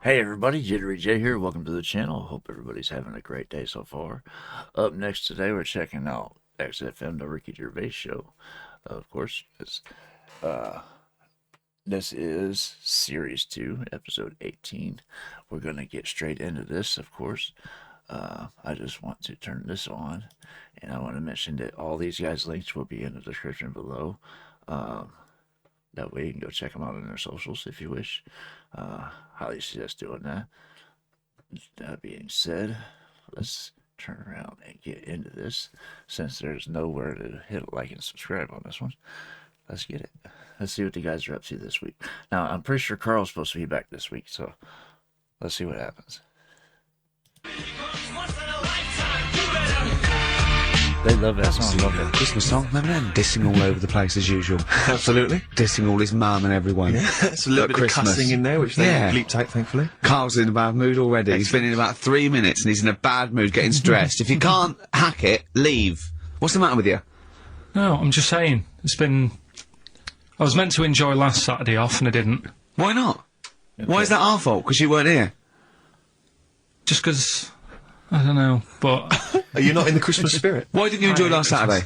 Hey everybody, JitteryJay here. Welcome to the channel. Hope everybody's having a great day so far. Up next today, we're checking out XFM, the Ricky Gervais show. Of course, this is Series 2, Episode 18. We're going to get straight into this, of course. I just want to turn this on, and I want to mention that all these guys' links will be in the description below. That way you can go check them out on their socials if you wish. Highly suggest doing that. That being said, let's turn around and get into this. Since there's nowhere to hit like and subscribe on this one, let's get it. Let's see what the guys are up to this week. Now, I'm pretty sure Carl's supposed to be back this week, so let's see what happens. They love that song, don't they? Christmas song, remember them? Dissing all over the place as usual. Absolutely. Dissing all his mum and everyone. Yeah, it's a little bit of cussing in there, which they bleeped out, thankfully. Carl's in a bad mood already. Excellent. He's been in about 3 minutes and he's in a bad mood, getting stressed. If you can't hack it, leave. What's the matter with you? No, I'm just saying. I was meant to enjoy last Saturday off and I didn't. Why not? Okay. Why is that our fault? Because you weren't here? Just because... I don't know, but... Are you not in the Christmas spirit? Why didn't you enjoy last Saturday?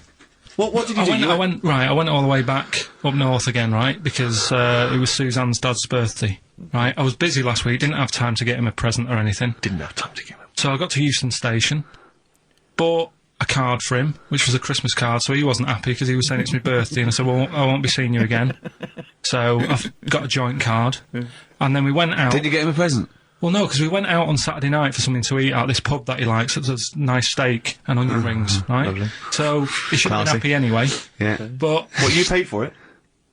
What did you do? I went all the way back up north again, right? Because it was Suzanne's dad's birthday, right? I was busy last week, didn't have time to get him a present or anything. Didn't have time to get him. So I got to Euston Station, bought a card for him, which was a Christmas card, so he wasn't happy because he was saying it's my birthday, and I said, well, I won't be seeing you again. So I've got a joint card, and then we went out... Did you get him a present? Well, no, because we went out on Saturday night for something to eat at this pub that he likes. It was nice steak and onion rings, right? Lovely. So he should have been happy anyway. Yeah. But... What, you paid for it?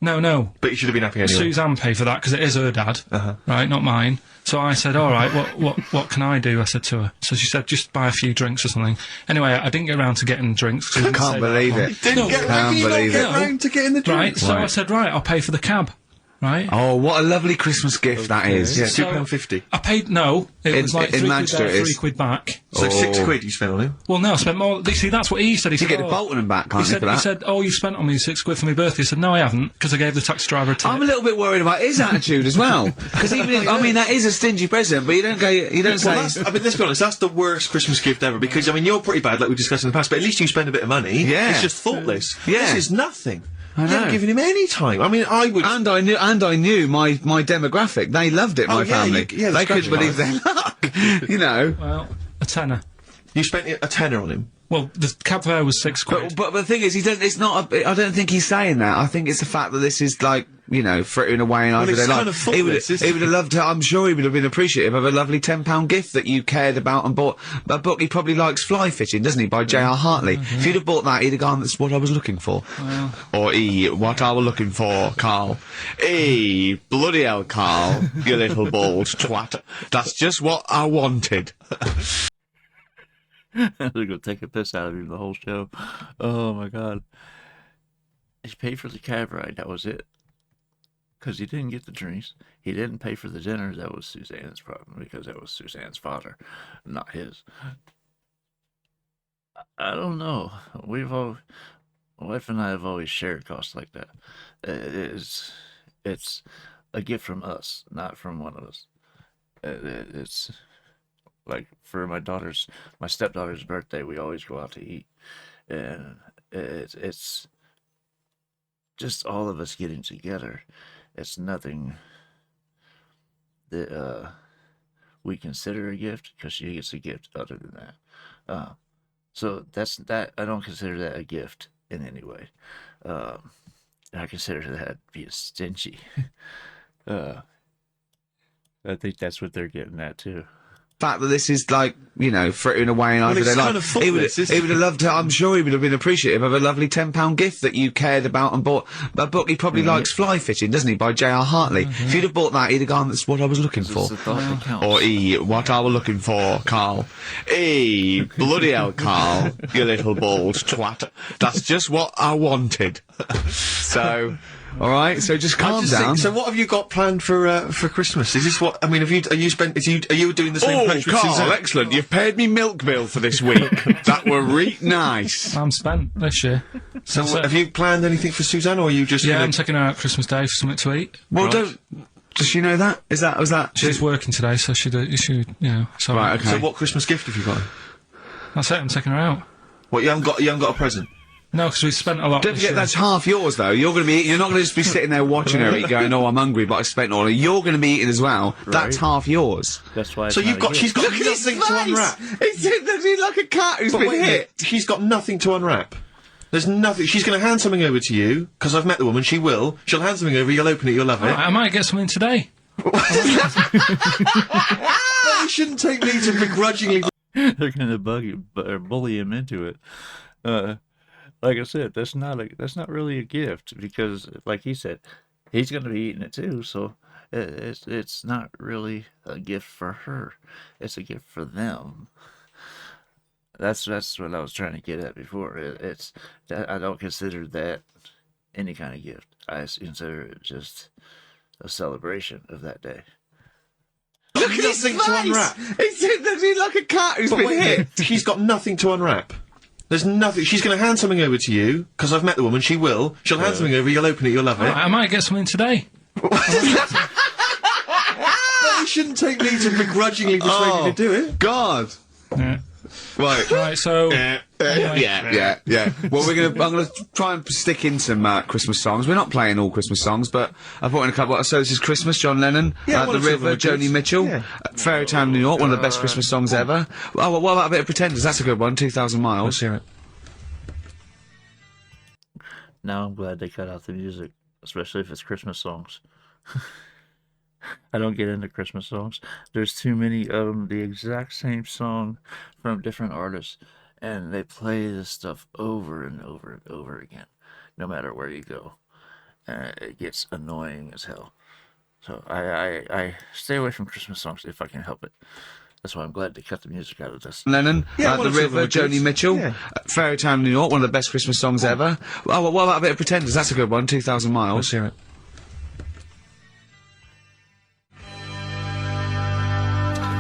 No. But you should have been happy anyway. Suzanne paid for that because it is her dad, right, not mine. So I said, all right, what can I do? I said to her. So she said, just buy a few drinks or something. Anyway, I didn't get around to getting drinks. I can't believe it. Can't believe it. Round to getting the drinks. Right, so I said, right, I'll pay for the cab. Right. Oh, what a lovely Christmas gift that is. Yeah, So, £2.50. I paid, no, it was like in £3 Manchester there, it is. £3 back. So £6 you spent on him? Well, no, I spent more. See, that's what he said. He You said, get the Bolton and back, can't you, for that? He said, oh, you spent on me £6 for my birthday. I said, no, I haven't, because I gave the taxi driver a tip. I'm a little bit worried about his attitude as well. Because even if, I mean, that is a stingy present, but you don't say... I mean, let's be honest, that's the worst Christmas gift ever, because, I mean, you're pretty bad, like we discussed in the past, but at least you spend a bit of money. Yeah. It's just thoughtless. Yeah. This is nothing. I know. You haven't given him any time. I mean, I would... And I knew my demographic. They loved it, my family. They couldn't believe their luck. You know. Well, a tenner. You spent a tenner on him? Well, the cab fare was £6. But the thing is, it's not. I don't think he's saying that. I think it's the fact that this is like, you know, frittering away in either it's day. kind of thoughtless, he would have loved to. I'm sure he would have been appreciative of a lovely £10 gift that you cared about and bought. A book he probably likes, Fly Fishing, doesn't he, by J.R. Hartley. If you'd have bought that, he'd have gone, that's what I was looking for. Well. Or what I was looking for, Carl. Bloody hell, Carl, you little bald twat. That's just what I wanted. They're gonna take a piss out of you the whole show. Oh my god. He paid for the cab ride, that was it. Because he didn't get the drinks. He didn't pay for the dinner. That was Suzanne's problem, because that was Suzanne's father, not his. I don't know. My wife and I have always shared costs like that. It's a gift from us, not from one of us. It's like for my stepdaughter's birthday, we always go out to eat, and it's just all of us getting together. It's nothing that we consider a gift, because she gets a gift other than that. So that I don't consider that a gift in any way. I consider that being stingy. I think that's what they're getting at too. Fact that this is like, you know, frittering away in either day. Kind of he would have loved to. I'm sure he would have been appreciative of a lovely £10 gift that you cared about and bought. A book he probably likes, Fly Fishing, doesn't he, by J.R. Hartley. If you'd have bought that, he'd have gone, that's what I was looking for. Or what I was looking for, Carl. Bloody hell, Carl, you little bald twat. That's just what I wanted. So. All right, so just calm down. So what have you got planned for Christmas? Is this what I mean? Are you doing the same approach with Carl, Suzanne? excellent. You've paid me milk bill for this week. That were nice. I'm spent this year. So have you planned anything for Suzanne, or are you just? Yeah, I'm taking her out Christmas Day for something to eat. Well, Right. Does she know that? Was that? She's working today, so she, you know. So Right, okay. So what Christmas gift have you got? That's it. I'm taking her out. What, you haven't got a present? No, because we spent a lot. Don't forget, that's half yours, though. You're going to be eating. You're not going to just be sitting there watching her eat, going, "Oh, I'm hungry, but I spent all." You're going to be eating as well. Right. That's half yours. That's why. So she's got Look at his nothing to face! unwrap. He's like a cat who's been hit. She's got nothing to unwrap. There's nothing. She's going to hand something over to you, because I've met the woman, she will. She'll hand something over, you'll open it, you'll love it. I might get something today. You shouldn't take me to begrudgingly... They're gonna bully him into it. Like I said, that's not really a gift, because, like he said, he's gonna be eating it too. So it's not really a gift for her. It's a gift for them. That's what I was trying to get at before. I don't consider that any kind of gift. I consider it just a celebration of that day. Look at his face! To unwrap. He's like a cat who's been hit. She's got nothing to unwrap. There's nothing. She's going to hand something over to you, because I've met the woman, she will. She'll hand something over, you'll open it, you'll love it. I might get something today. You shouldn't take me to begrudgingly persuade you to do it. God. Yeah. Right. So. Yeah. Well, I'm gonna try and stick in some Christmas songs. We're not playing all Christmas songs, but I brought in a couple. So this is Christmas, John Lennon, Yeah, The River, Joni Mitchell, Fairy Tale New York, one of the best Christmas songs ever. Oh, what about a bit of Pretenders? That's a good one. 2,000 Miles. Let's hear it. Now I'm glad they cut out the music, especially if it's Christmas songs. I don't get into Christmas songs. There's too many of them, the exact same song from different artists, and they play this stuff over and over and over again, no matter where you go. It gets annoying as hell. So I stay away from Christmas songs if I can help it. That's why I'm glad they cut the music out of this. Lennon, one The or two of them River, are good. Joni Mitchell, Yeah. Fairy Tale New York, one of the best Christmas songs ever. Oh, what about a bit of Pretenders? That's a good one. 2,000 Miles. Let's hear it.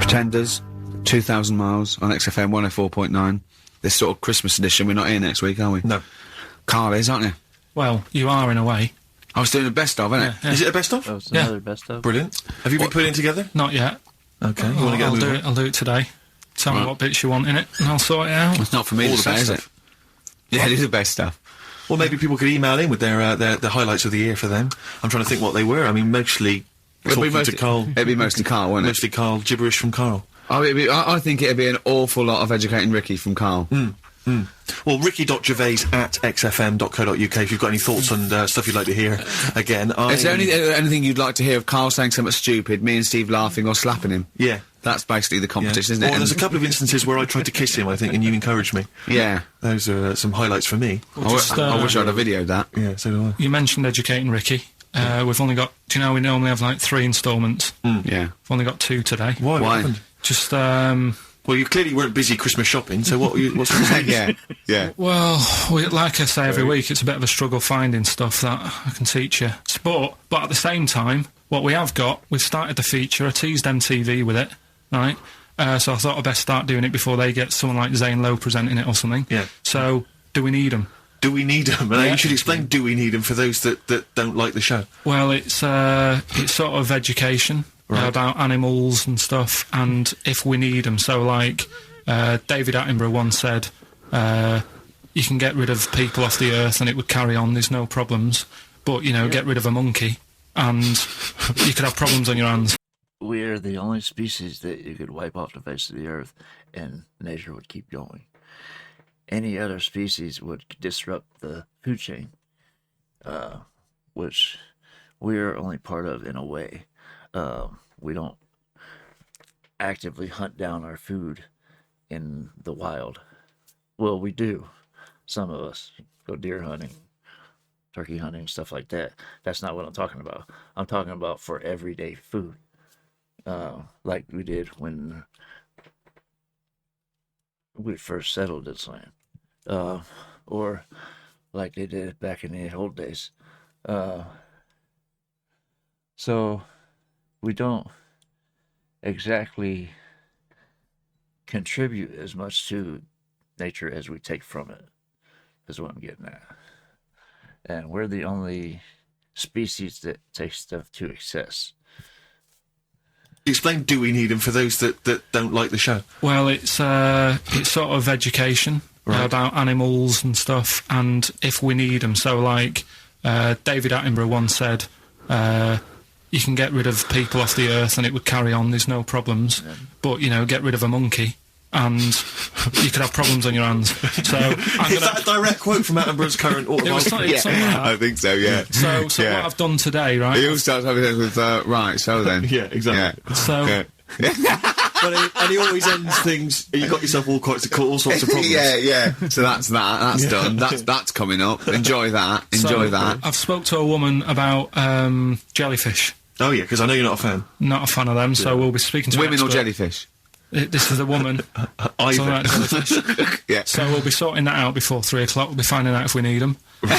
Pretenders, 2,000 Miles on XFM 104.9. This sort of Christmas edition. We're not here next week, are we? No. Carl is, aren't you? Well, you are in a way. I was doing the best of, innit? Yeah. Is it a best of? That was Yeah. another best of. Brilliant. Have you been putting it together? Not yet. Okay. You want to get a I'll move do on? it. I'll do it today. Tell me what bits you want in it, and I'll sort it out. It's not for me All to the say, best is it? stuff. Yeah, it is the best stuff. Well, maybe people could email in with their highlights of the year for them. I'm trying to think what they were. I mean, mostly talking to Carl. It'd be mostly Carl, wouldn't it? Mostly Carl, gibberish from Carl. Oh, I think it'd be an awful lot of educating Ricky from Carl. Well, ricky.gervais@xfm.co.uk if you've got any thoughts on stuff you'd like to hear. Again, Is there anything you'd like to hear of Carl saying something stupid, me and Steve laughing or slapping him? Yeah. That's basically the Yeah. competition, isn't Well, it? there's a couple of instances where I tried to kiss him, I think, and you encouraged me. Yeah. Those are some highlights for me. I wish I'd have videoed that. Yeah, so do I. You mentioned educating Ricky. We've only got. Do you know we normally have like 3 instalments? Yeah. We've only got 2 today. Why? What Why? happened? Just Well, you clearly weren't busy Christmas shopping, so what's the Yeah. well, like I say every week, it's a bit of a struggle finding stuff that I can teach you. But at the same time, what we have got, we've started the feature. I teased MTV with it, right? So I thought I'd best start doing it before they get someone like Zane Lowe presenting it or something. Yeah. So, do we need them? Do we need them? Yeah. You should explain do we need them for those that don't like the show. Well, it's sort of education about animals and stuff, and if we need them. So, like David Attenborough once said, you can get rid of people off the earth and it would carry on. There's no problems, but get rid of a monkey and you could have problems on your hands. We're the only species that you could wipe off the face of the earth and nature would keep going. Any other species would disrupt the food chain, which we're only part of in a way. We don't actively hunt down our food in the wild. Well, we do. Some of us go deer hunting, turkey hunting, stuff like that. That's not what I'm talking about. I'm talking about for everyday food. Like we did when we first settled this land. Or like they did back in the old days. So we don't exactly contribute as much to nature as we take from it, is what I'm getting at. And we're the only species that takes stuff to excess. Explain Do We Need 'Em for those that don't like the show. Well, it's sort of education about animals and stuff, and if we need them. So, like, David Attenborough once said, you can get rid of people off the earth and it would carry on, there's no problems. But, you know, get rid of a monkey and you could have problems on your hands. So Is that a direct quote from Attenborough's current autobiography? Something like that. I think so, yeah. So what I've done today, right? He always starts having with, right, so then. Yeah, exactly. Yeah. So... Okay. And he always ends things. You got yourself all sorts of problems. yeah. So that's done. That's coming up. Enjoy that. I've spoke to a woman about jellyfish. Oh yeah, because I know you're not a fan. Not a fan of them, so we'll be speaking to an Women or expert. jellyfish? This is a woman. Either. Like jellyfish. Yeah. So we'll be sorting that out before 3 o'clock. We'll be finding out if we need them. That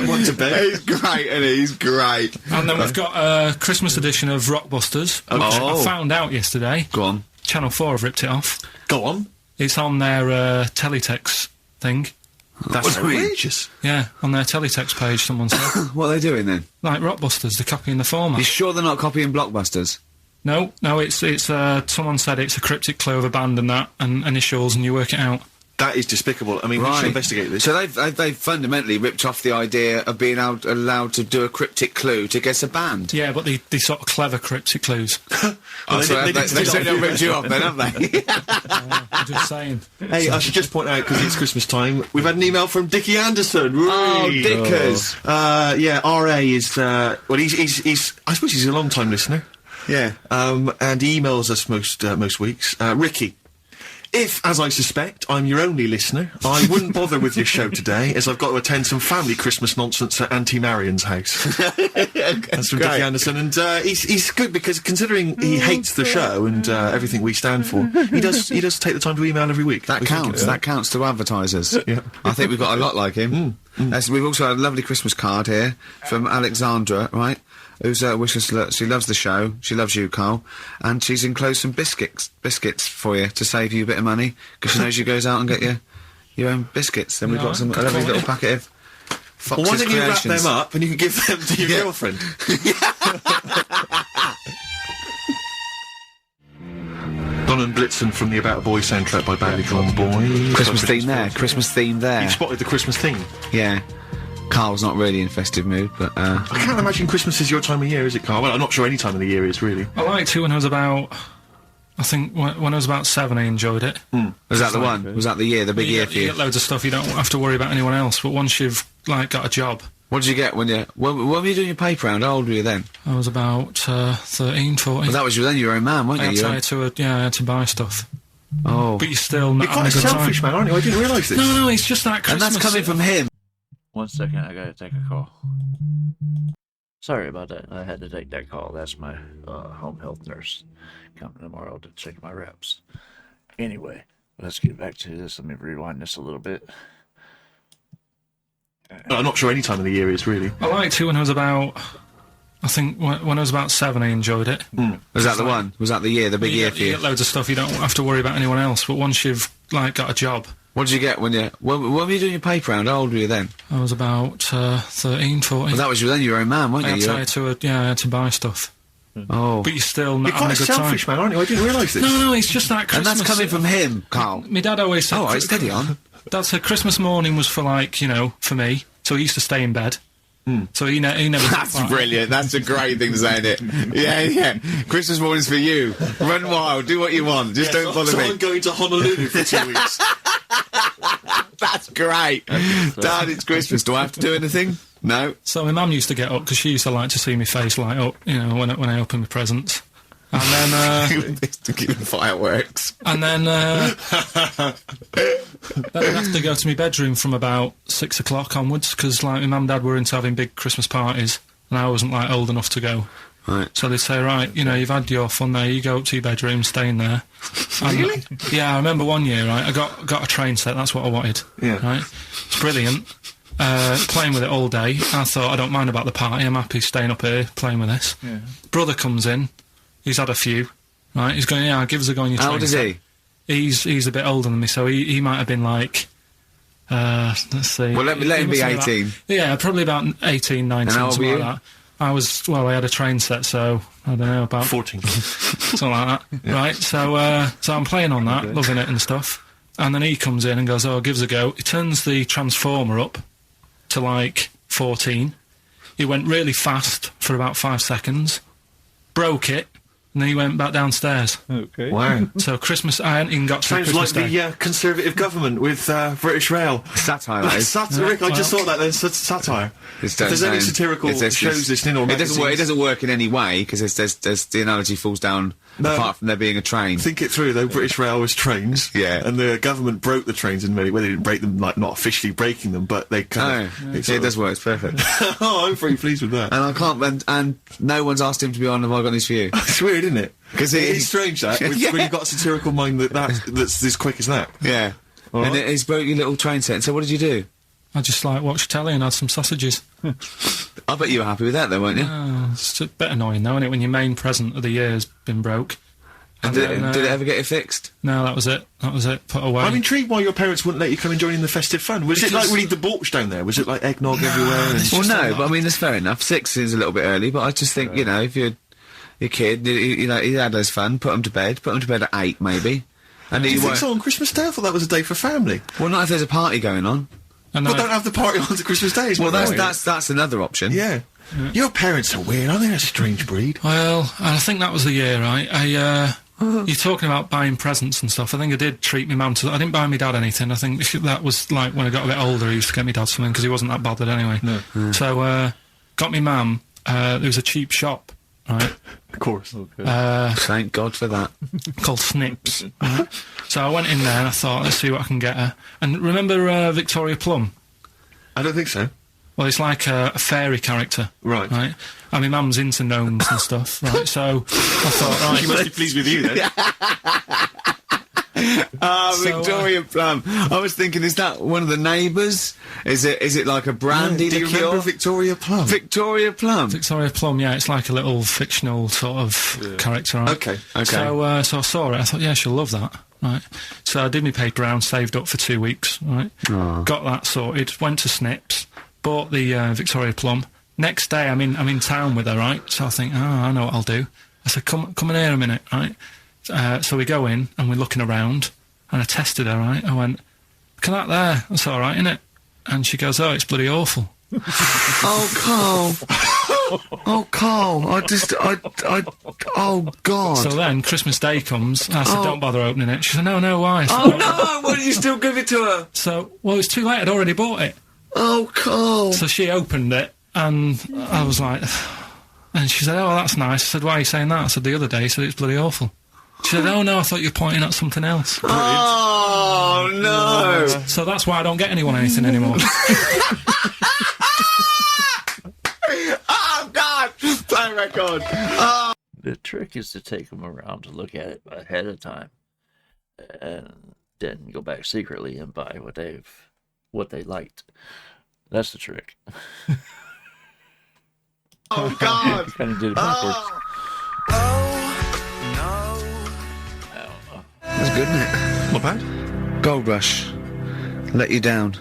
one to bed. He's great, and he's great. And then we've got a Christmas edition of Rockbusters, which I found out yesterday. Go on. Channel 4 have ripped it off. Go on. It's on their teletext thing. That's outrageous. Yeah, on their teletext page, someone said. What are they doing then? Like Rockbusters, they're copying the format. You sure they're not copying Blockbusters? No, it's someone said it's a cryptic clue of a band and that, and initials, and you work it out. That is despicable. I mean, we should investigate this. So they've fundamentally ripped off the idea of being allowed to do a cryptic clue to guess a band. Yeah, but they sort of clever cryptic clues. They certainly ripped you off then, haven't they? I'm just saying. Hey, I should just point out, because it's Christmas time, we've had an email from Dickie Anderson. Oh, Dickers. Yeah, RA is, well, he's I suppose he's a long-time listener. Yeah. And he emails us most weeks. Ricky. If, as I suspect, I'm your only listener, I wouldn't bother with your show today, as I've got to attend some family Christmas nonsense at Auntie Marion's house. That's from Dickie Anderson, and he's good because considering he hates the show and everything we stand for, he does take the time to email every week. That counts. That counts to advertisers. Yeah. I think we've got a lot like him. We've also had a lovely Christmas card here from Alexandra, right? Who's wishes she loves the show, she loves you, Carl, and she's enclosed some biscuits for you to save you a bit of money because she knows you goes out and get your own biscuits. Then we've got a lovely little packet of Fox's Well, why don't you wrap Creations. them up and you can give them to your girlfriend? Don and Blitzen from the About a Boy soundtrack by Badly Drawn Boy. Christmas theme there. Christmas theme there. You've spotted the Christmas theme. Yeah. Carl's not really in festive mood, but I can't imagine Christmas is your time of year, is it, Carl? Well, I'm not sure any time of the year is, really. I liked it when I was about... I think when I was about 7 I enjoyed it. was that the one? Was that the year, the big year for You you? get loads of stuff, you don't have to worry about anyone else, but once you've, like, got a job... What did you get when were you doing your paper round? How old were you then? I was about 13, 14. Well, that was then you were a man, weren't you? I had to buy stuff. Oh. But you're still not You're quite a having a good selfish time. man, aren't you? I didn't realise this. No, it's just that And Christmas... that's coming from him. 1 second, I gotta take a call. Sorry about that. I had to take that call. That's my home health nurse coming tomorrow to check my reps. Anyway, let's get back to this. Let me rewind this a little bit. I'm not sure any time of the year is, really. I liked it when I was about... I think when I was about 7 I enjoyed it. Was that the one? Was that the year, the big year for You you? get loads of stuff, you don't have to worry about anyone else, but once you've, like, got a job... What did you get when were you doing your paper round? How old were you then? I was about 13, 14. Well, that was then you were a man, weren't I you? had to buy stuff. Oh. But you're still not You're quite having a a good selfish time. man, aren't you? I didn't realise this. No, it's just that And Christmas... that's coming from him, Carl. My dad always said... Oh, right, steady on. Dad said Christmas morning was for, like, you know, for me, so he used to stay in bed. So he never... That's brilliant. That's a great thing to say, isn't it? Yeah. Christmas morning's for you. Run wild. Do what you want. Just don't bother So me. I'm going to Honolulu for 2 weeks. That's great. Dad, it's Christmas. Do I have to do anything? No. So my mum used to get up, because she used to like to see my face light up, you know, when I opened my presents. And then... to keep the fireworks. And then I'd have to go to my bedroom from about 6 o'clock onwards, because, like, my mum and dad were into having big Christmas parties, and I wasn't, like, old enough to go. Right. So they'd say, right, you know, you've had your fun there, you go up to your bedroom, stay in there. Really? Yeah, I remember one year, right, I got a train set, that's what I wanted. Yeah. Right? It's brilliant. Playing with it all day. I thought, I don't mind about the party, I'm happy staying up here playing with this. Yeah. Brother comes in, he's had a few, right, he's going, yeah, give us a go on your train How old is set. he? He's a bit older than me, so he might have been like, let's see. Well, let him He be must have been 18. about, yeah, probably about 18, 19, And how old something were like you? that. Well, I had a train set, so I don't know, about 14. something like that, right? So I'm playing on that, loving it and stuff. And then he comes in and goes, "Oh, gives a go." He turns the transformer up to like 14. He went really fast for about 5 seconds, broke it, and then he went back downstairs. Okay. Wow. So Christmas, I hadn't even got to Sounds Christmas like Day. the Conservative government with British Rail. Satire, that is. Rick, I just thought that there's satire. If there's any satirical shows listening or it magazines... it doesn't work in any way, because there's the analogy falls down, apart from there being a train. Think it through, though. British Rail was trains. Yeah. And the government broke the trains in many... Well, they didn't break them, like, not officially breaking them, but they kind of... It does work, it's perfect. Oh, I'm pretty pleased with that. And I can't, and no one's asked him to be on Have I Got News For You? It's weird, isn't it? Because it's strange, that, when you've got a satirical mind that's as quick as that. Yeah. All And right. he's broke your little train set. So what did you do? I just like watched telly and had some sausages. I bet you were happy with that, though, weren't you? It's a bit annoying, though, isn't it, when your main present of the year's been broke? And did it ever get it fixed? No, that was it. That was it. Put away. I'm intrigued why your parents wouldn't let you come and join in the festive fun. Was it like really debauched down there? Was it like eggnog everywhere? And Well, no, but I mean, that's fair enough. 6 is a little bit early, but I just think, you know, if you're your kid, you know, he had his fun, put him to bed at 8, maybe. And Do he you think won't- so on Christmas Day? I thought that was a day for family. Well, not if there's a party going on. And Well, don't have the party on to Christmas Day. is Well, my point. that's another option. Yeah. Your parents are weird, aren't they? A strange breed. Well, I think that was the year, right? You're talking about buying presents and stuff. I think I did treat my mum to... I didn't buy my dad anything. I think that was, like, when I got a bit older, I used to get my dad something, because he wasn't that bothered anyway. No. So, got me mum, there was a cheap shop, right? Of course. Thank God for that. Called Snips. Right? So I went in there and I thought, let's see what I can get her. And remember Victoria Plum? I don't think so. Well, it's like a fairy character. Right. Right? And my mum's into gnomes and stuff, right? So I thought, right... She must be pleased with you, then. Victoria Plum. I was thinking, is that one of the neighbours? Is it like a brandy Do you liqueur? remember Victoria Plum? Victoria Plum. Victoria Plum, yeah, it's like a little fictional sort of character, right? Okay. So I saw it, I thought, yeah, she'll love that, right? So I did my paper round, saved up for 2 weeks, right? Got that sorted, went to Snips, bought the Victoria Plum. Next day, I'm in town with her, right? So I think, I know what I'll do. I said, come in here a minute, right? So we go in, and we're looking around, and I tested her, right? I went, look at that there, that's all right, innit? And she goes, oh, it's bloody awful. Oh, Carl. Oh, Carl. Oh, God. So then, Christmas Day comes, and I said, don't bother opening it. She said, no, why? I said, Oh, no. Why did you still give it to her? So, well, it's too late, I'd already bought it. Oh, Carl. So she opened it, and I was like... And she said, oh, that's nice. I said, why are you saying that? I said, the other day, you said it's bloody awful. She said, oh, no, I thought you were pointing at something else. Oh, no. So that's why I don't get anyone anything anymore. Oh, God. Play record. Oh. The trick is to take them around to look at it ahead of time, and then go back secretly and buy what they liked. That's the trick. Oh, God. Kind of did it backwards. That's good, isn't it? Not bad. Gold Rush. Let you down.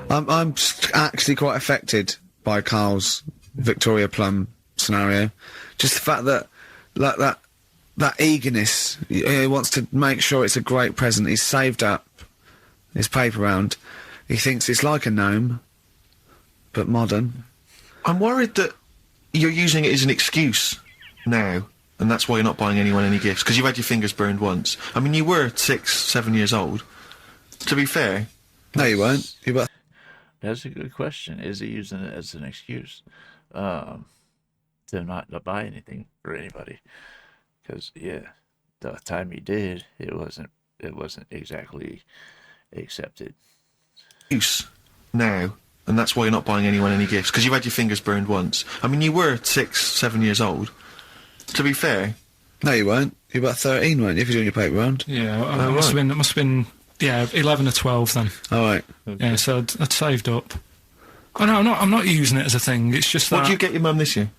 I'm actually quite affected by Carl's Victoria Plum scenario. Just the fact that, like, that eagerness. He wants to make sure it's a great present. He's saved up his paper round. He thinks it's like a gnome, but modern. I'm worried that you're using it as an excuse now, and that's why you're not buying anyone any gifts, because you've had your fingers burned once. I mean, you were 6, 7 years old. To be fair... No, you weren't. You were... That's a good question. Is he using it as an excuse to not to buy anything for anybody? Because the time he did, it wasn't exactly accepted. Excuse now, and that's why you're not buying anyone any gifts, because you've had your fingers burned once. I mean, you were 6, 7 years old. To be fair... No, you weren't. You were about 13, weren't you, if you're doing your paper round? Yeah, it must have been, 11 or 12 then. All right. Yeah, so I'd saved up. Oh, no, I'm not using it as a thing, it's just that... What did you get your mum this year?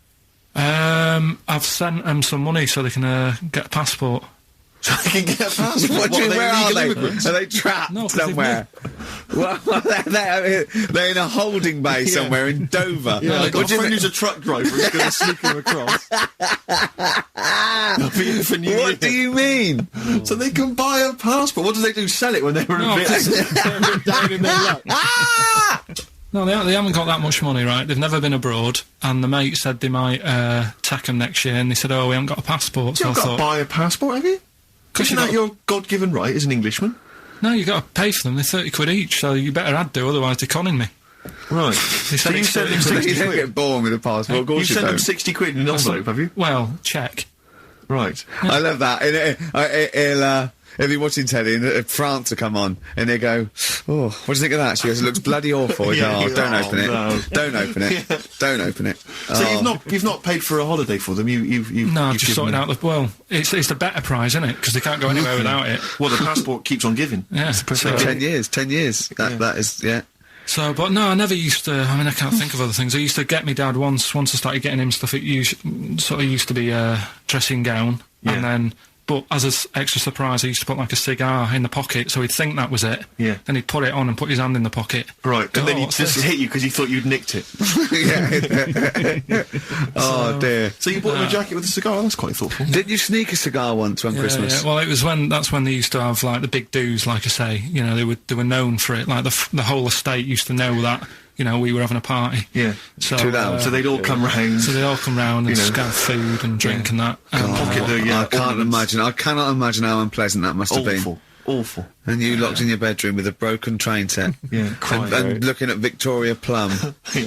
I've sent them some money so they can get a passport. So they can get a passport. What do you mean, where are they? Immigrants? Are they trapped No, 'cause somewhere? Well, they're in a holding bay somewhere in Dover. Yeah, I've got What a do you friend mean- who's a truck driver who's going to sneak them across. They'll be here for New Year. What do you mean? So they can buy a passport. What do they do? Sell it when they were No, a bit 'cause- down in their luck? No, they haven't got that much money, right? They've never been abroad, and the mate said they might take them next year, and they said, "Oh, we haven't got a passport." So You've I got to thought, buy a passport, have you? Cause Isn't you that got- your God-given right as an Englishman? "No, you got to pay for them. They're 30 quid each, so you better add do, otherwise they're conning me." Right. They So said you it's sent them 30 You 60 don't quid? get born with a passport, of course You you sent them don't. 60 quid in an envelope, have you? Well, check. Right. I love that. He'll be watching telly and France will come on and they go, "Oh, what do you think of that?" She goes, "It looks bloody awful." He Yeah, goes, you- "Don't oh, open it. no. Don't open it. Don't open it." So you've not paid for a holiday for them. You've No, I've you've just given sorted them- out the... Well, it's the better prize, isn't it? Because they can't go anywhere without it. Well, the passport keeps on giving. Yeah. So, 10 years. That is, yeah. So, but no, I never used to... I mean, I can't think of other things. I used to get me dad once I started getting him stuff, it sort of used to be a dressing gown, Yeah. and then... But as an extra surprise, I used to put like a cigar in the pocket, so he'd think that was it. Yeah. Then he'd put it on and put his hand in the pocket. Right, Go, and then "Oh, he what's just this?" hit you because he thought you'd nicked it. Oh, dear. So you bought him a jacket with a cigar. That's quite thoughtful. Did you sneak a cigar once one Christmas? Yeah. Well, it was that's when they used to have like the big do's, like I say. You know, they were known for it. Like the whole estate used to know that. You know, we were having a party. Yeah. So, Too loud. So they'd all come round. so they all come round and You know. just have food and drink and that. pocket the I can't ornaments. imagine. I cannot imagine how unpleasant that must have been. Awful. And you locked in your bedroom with a broken train set. Yeah, crying. And looking at Victoria Plum,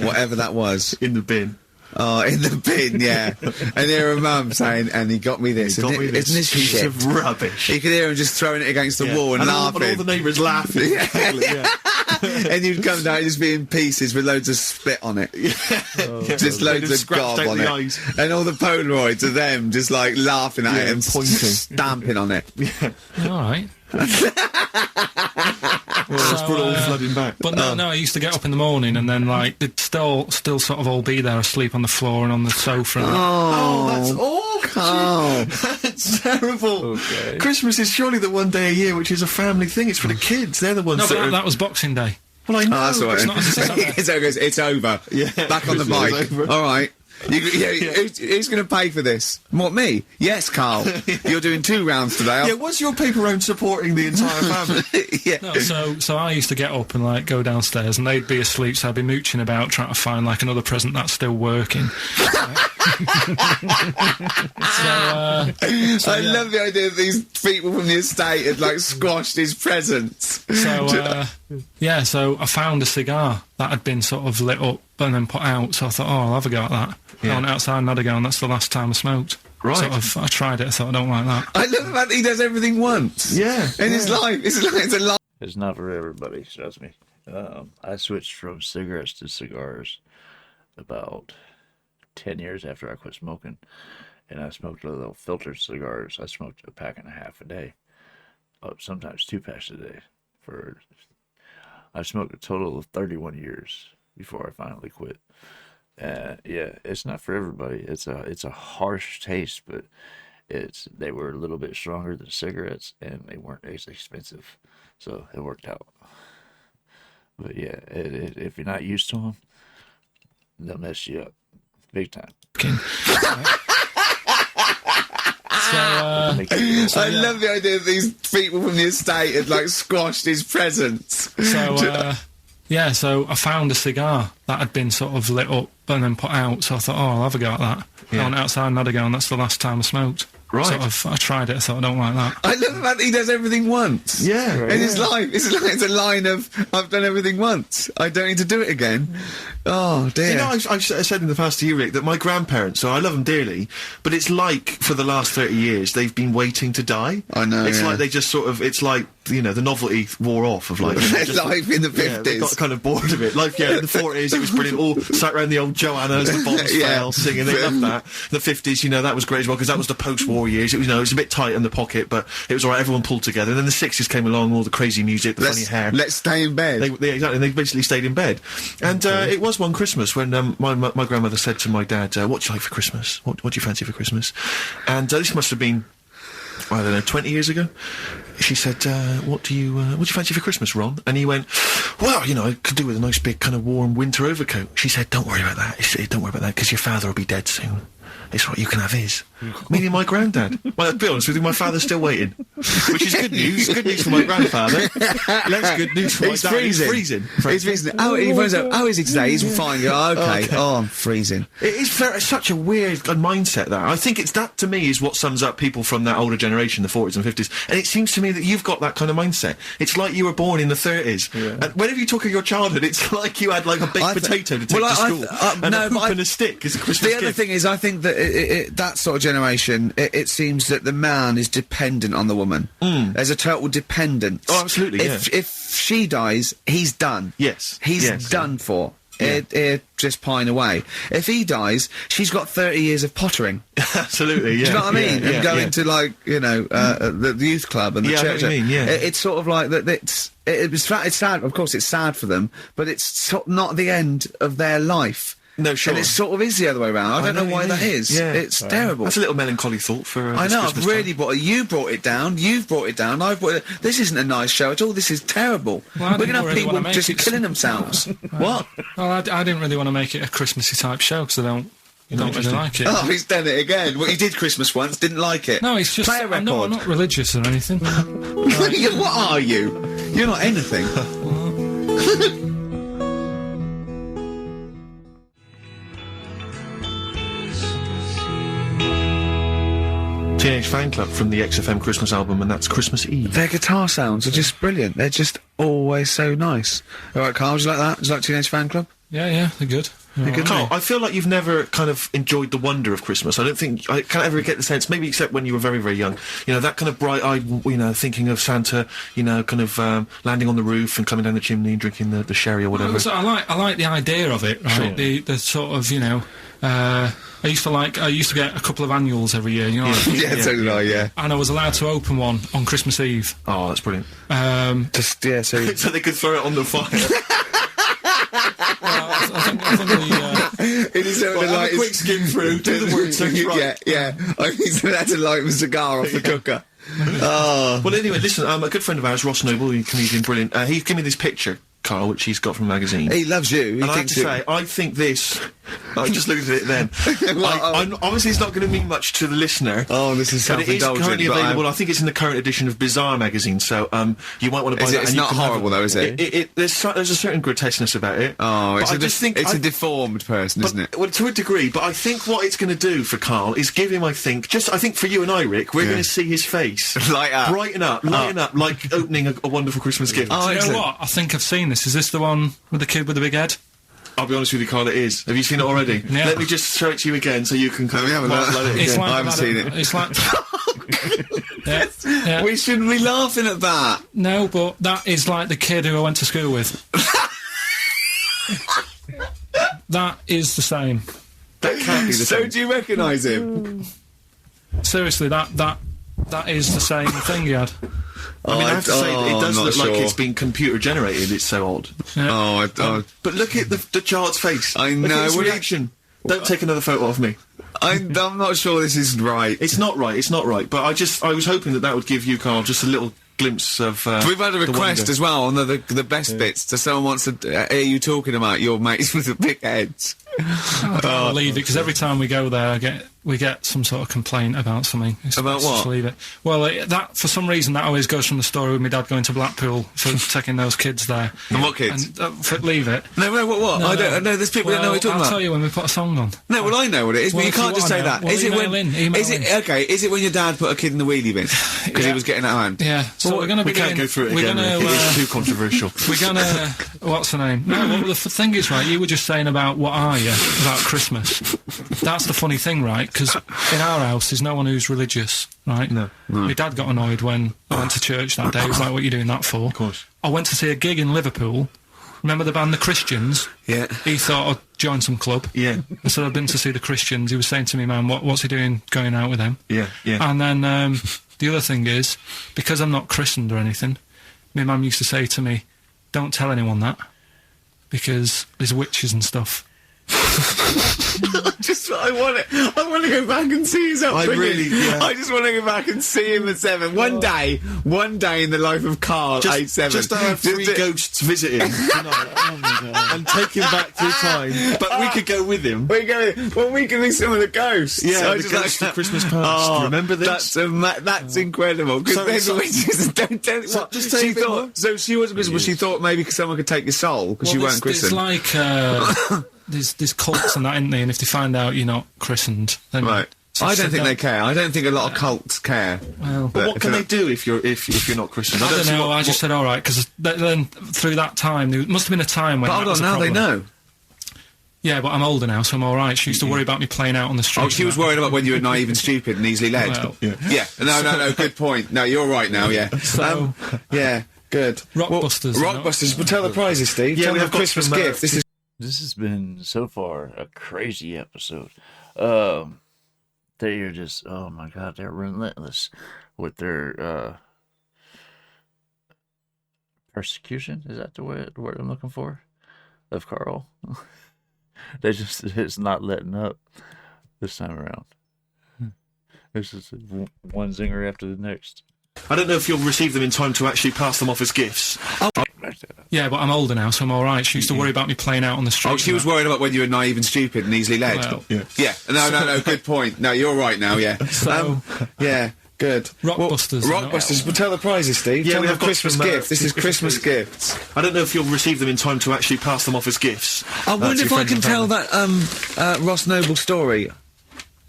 whatever that was. In the bin. Oh, in the bin, yeah. And hear a mum saying, "And he got me this." He got me this Isn't this piece shit? of rubbish. You could hear him just throwing it against the Yeah. wall and all laughing. the neighbours laughing. Yeah. And you'd come down and just be in pieces with loads of spit on it. Just loads of scratched gob out on the it. eyes. And all the Polaroids of them just like laughing at Yeah, it and pointing. stamping on it. All right. Well, it's brought it all flooding back. But no, I used to get up in the morning and then like they'd still sort of all be there asleep on the floor and on the sofa. And Oh, that's awful. Oh. That's terrible. Okay. Christmas is surely the one day a year which is a family thing. It's for the kids. They're the ones no, that but are... that was Boxing Day. Well, I know. Oh, that's all right. but not as it's It's over. Yeah, Back on the Christmas bike. is over. All right. Who's going to pay for this? What, me? Yes, Carl. You're doing 2 rounds today. Yeah, was your paper round supporting the entire family? Yeah. No, so I used to get up and like go downstairs and they'd be asleep, so I'd be mooching about trying to find like another present that's still working. I love the idea that these people from the estate had like squashed his presents. So I found a cigar that had been sort of lit up and then put out, so I thought, oh, I'll have a go at that. Yeah. I went outside and had a go, and that's the last time I smoked. Right. Sort of, I tried it, I thought, I don't like that. I love the fact that he does everything once. Yeah, In his life. It's a life. It's not for everybody, trust me. I switched from cigarettes to cigars about 10 years after I quit smoking. And I smoked little filtered cigars. I smoked a pack and a half a day. Sometimes 2 packs a day. I smoked a total of 31 years before I finally quit. Yeah, it's not for everybody. It's a harsh taste, but they were a little bit stronger than cigarettes, and they weren't as expensive, so it worked out. But yeah, if you're not used to them, they'll mess you up big time. I love the idea that these people from the estate had like squashed his presents. So I found a cigar that had been sort of lit up and then put out, so I thought, oh, I'll have a go at that. Yeah. I went outside and had a go, and that's the last time I smoked. Right. Sort of, I tried it, I thought, I don't like that. I love the fact that he does everything once. Yeah. In his life. It's a line of, I've done everything once. I don't need to do it again. Oh, dear. You know, I've said in the past to you, Rick, that my grandparents, so I love them dearly, but it's like for the last 30 years they've been waiting to die. I know, It's yeah. like they just sort of, it's like, you know, the novelty wore off of like... Life in the 50s. Yeah, they got kind of bored of it. Like, yeah, in the 40s it was brilliant. All sat around the old Joanna as the bombs Yeah. fell, singing. They loved that. The 50s, you know, that was great as well, because that was the post-war years. It was, you know, it was a bit tight in the pocket, but it was alright, everyone pulled together. And then the 60s came along, all the crazy music, the funny hair. Let's stay in bed. Exactly, they basically stayed in bed. And it was one Christmas when my grandmother said to my dad, what do you like for Christmas? What do you fancy for Christmas? And this must have been I don't know, 20 years ago. She said, what do you fancy for Christmas, Ron? And he went, well, you know, I could do with a nice big kind of warm winter overcoat. She said, don't worry about that. He said, don't worry about that, because your father will be dead soon. It's right, you can have his. Meaning my granddad. Well, to be honest with you, my father's still waiting. Which is good news. Good news for my grandfather. Less good news for my dad. He's freezing. He's freezing. Oh, he phones up. How is he today? He's fine. Oh, okay. Oh, I'm freezing. It is it's such a weird mindset, that. I think that, to me, is what sums up people from that older generation, the 40s and 50s. And it seems to me that you've got that kind of mindset. It's like you were born in the 30s. Yeah. And whenever you talk of your childhood, it's like you had, like, a baked potato to take to school. And a hoop and a stick as a Christmas gift. The other thing is, I think that that sort of generation, it seems that the man is dependent on the woman. There's a total dependence. Oh, absolutely, If she dies, he's done. Yes. He's done for. Just pine away. If he dies, she's got 30 years of pottering. Absolutely, yeah. Do you know what I mean? Yeah, and going to, like, you know, the youth club and the church. I know what you mean, yeah. It's sort of like that. It's sad. Of course, it's sad for them, but it's not the end of their life. No, sure. And it sort of is the other way around. I don't know why that is. Yeah. It's terrible. That's a little melancholy thought for I know, Christmas I've really brought it. You brought it down. You've brought it down. I've brought it. This isn't a nice show at all. This is terrible. Well, we're going to have people just killing themselves. What? Well, I didn't really want to make it a Christmassy type show, because I don't really like it. Oh, he's done it again. Well, he did Christmas once, didn't like it. No, it's just... Play a record. I'm not religious or anything. What are you? You're not anything. Teenage Fan Club from the XFM Christmas album, and that's Christmas Eve. Their guitar sounds are just brilliant. They're just always so nice. All right, Carl, do you like that? Do you like Teenage Fan Club? Yeah, they're good. Carl, I feel like you've never kind of enjoyed the wonder of Christmas. I don't think I can't ever get the sense, maybe except when you were very, very young. You know, that kind of bright-eyed, you know, thinking of Santa, you know, kind of landing on the roof and coming down the chimney and drinking the sherry or whatever. So I like the idea of it, right? Sure. The sort of, you know, I used to get a couple of annuals every year, you know. So did I, yeah. And I was allowed to open one on Christmas Eve. Oh, that's brilliant. So so they could throw it on the fire. I think it is a quick skim through, do the words right. Yeah. I think so that's to light the cigar off the cooker. Oh. Well, anyway, listen, a good friend of ours, Ross Noble, a comedian, brilliant, he gave me this picture, Carl, which he's got from a magazine. He loves you. And I have to say, I think this... I just looked at it then. Obviously, it's not going to mean much to the listener. Oh, this is self-indulgent. But it is currently available. I think it's in the current edition of Bizarre magazine, so you might want to buy that. It's not horrible, though, is it? There's a certain grotesqueness about it. Oh, it's a deformed person, isn't it? Well, to a degree, but I think what it's going to do for Carl is give him, I think for you and I, Rick, we're going to see his face light up, brighten up, like opening a wonderful Christmas gift. Oh, you know what? I think I've seen this. Is this the one with the kid with the big head? I'll be honest with you, Carl, it is. Have you seen it already? Yeah. Let me just show it to you again so you can let me have a look. I haven't seen it. It's like... yeah. We shouldn't be laughing at that. No, but that is like the kid who I went to school with. That is the same. That can't be the same. So do you recognise him? Seriously, that is the same thing he had. I mean, I have to say, it does look like it's been computer generated. It's so odd. Yeah. But look at the child's face. I know. Look at his reaction. Don't take another photo of me. I'm not sure this is right. It's not right. It's not right. But I was hoping that would give you, Carl, just a little glimpse of. We've had a request as well on the best bits. So someone wants to hear you talking about your mates with the big heads. I'll leave it, because every time we go there, we get some sort of complaint about something. About what? Just leave it. Well, that for some reason that always goes from the story with my dad going to Blackpool for taking those kids there. And what kids? And, leave it. No, what? I don't know. There's people that know what you're talking about. I'll tell you when we put a song on. No, well, I know what it is, but you can't just say that. Well, is it when? Is it when your dad put a kid in the wheelie bin because he was getting out of hand? Yeah. So we're going to be. We can't go through it again. It's too controversial. We're going to. What's the name? No, well, the thing is, right. You were just saying about what are you about Christmas. That's the funny thing, right? Because in our house there's no one who's religious, right? No. My dad got annoyed when I went to church that day. He was like, what are you doing that for? Of course. I went to see a gig in Liverpool. Remember the band The Christians? Yeah. He thought I'd join some club. Yeah. I said I'd been to see The Christians. He was saying to me, man, what's he doing going out with them? Yeah. And then the other thing is, because I'm not christened or anything, my mum used to say to me, don't tell anyone that, because there's witches and stuff. I want to go back and see his upbringing. I just want to go back and see him at 7. One day in the life of Karl, age 7. Just to have 3 ghosts visit him tonight, and take him back through time. But we could go with him. We can be some of the ghosts. Yeah, so the ghosts of Christmas past. Oh, remember this? That's incredible. Because she wasn't Christmas. She thought maybe someone could take your soul because you weren't christened. It's like there's cults and that, isn't there? And if they find out you're not christened, then right. I don't think they care. I don't think a lot of cults care. Well, but what can they do if you're not christened? I don't know. I just said all right because then through that time there must have been a time when. But hold on, now they know. Yeah, but I'm older now, so I'm all right. She used to worry about me playing out on the street. Oh, she was worried about when you were naive and stupid and easily led. Well, yeah. No. Good point. No, you're right now. Yeah. So, yeah. Good. Rockbusters. Rockbusters. We'll tell the prizes, Steve. Yeah, tell we them have a Christmas gift. This has been so far a crazy episode. They are just, oh my god, they're relentless with their persecution. Is that the word I'm looking for? Of Karl. It's not letting up this time around. This is one zinger after the next. I don't know if you'll receive them in time to actually pass them off as gifts. Yeah, but I'm older now, so I'm all right. She used to worry about me playing out on the street. Oh, she was worried about when you were naive and stupid and easily led. Well, yeah. No. Good point. No, you're right now. Yeah. So, yeah. Good. Rockbusters. Rockbusters. We'll tell the prizes, Steve. Yeah, tell we them have a Christmas gift. This is Christmas gifts. I don't know if you'll receive them in time to actually pass them off as gifts. I wonder if I can tell that Ross Noble story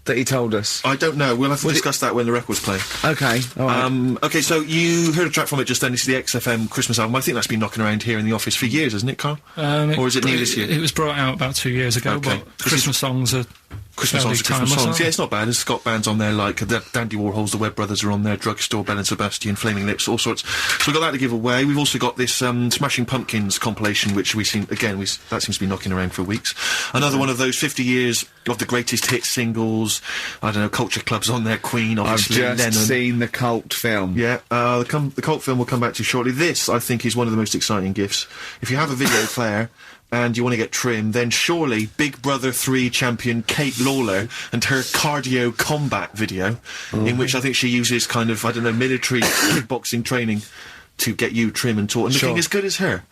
that he told us. I don't know. We'll have to discuss that when the record's playing. Okay. All right. Okay, so you heard a track from it just then. This is the XFM Christmas album. I think that's been knocking around here in the office for years, hasn't it, Karl? Or is it new this year? It was brought out about 2 years ago, Okay. but Christmas songs are Christmas songs. Yeah, it's not bad. It's got bands on there like Dandy Warhols, the Webb Brothers are on there, Drugstore, Bell and Sebastian, Flaming Lips, all sorts. So we've got that to give away. We've also got this Smashing Pumpkins compilation, which that seems to be knocking around for weeks. Another one of those 50 years of the greatest hit singles. I don't know, Culture Club's on there, Queen, obviously, I've just seen the cult film. Yeah, the cult film will come back to you shortly. This, I think, is one of the most exciting gifts. If you have a video player and you want to get trim, then surely Big Brother 3 champion Kate Lawler and her cardio combat video, in which I think she uses kind of, I don't know, military kickboxing training to get you trim and taut and looking as good as her.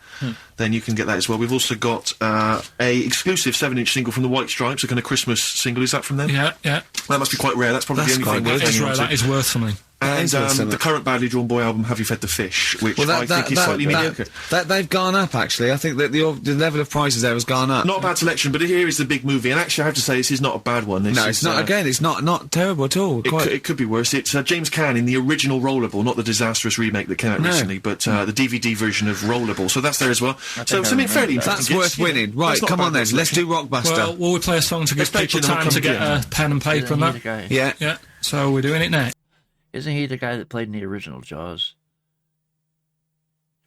Then you can get that as well. We've also got a exclusive 7-inch single from the White Stripes, a kind of Christmas single. Is that from them? Yeah. That must be quite rare. That's probably the only thing That is rare. That is worth something. And the current Badly Drawn Boy album, Have You Fed the Fish, which I think is slightly mediocre. They've gone up, actually. I think that the level of prices there has gone up. Not a bad selection, but here is the big movie, and actually I have to say this is not a bad one. It's not. Again, it's not terrible at all. It could be worse. It's James Caan in the original Rollerball, not the disastrous remake that came out recently, but the DVD version of Rollerball. So that's there as well. So something fairly interesting. That's worth winning. Right, come on then. Let's do Rockbuster. Well, will we play a song to give people time to get a pen and paper and that? Yeah. So we're doing it next. Isn't he the guy that played in the original Jaws?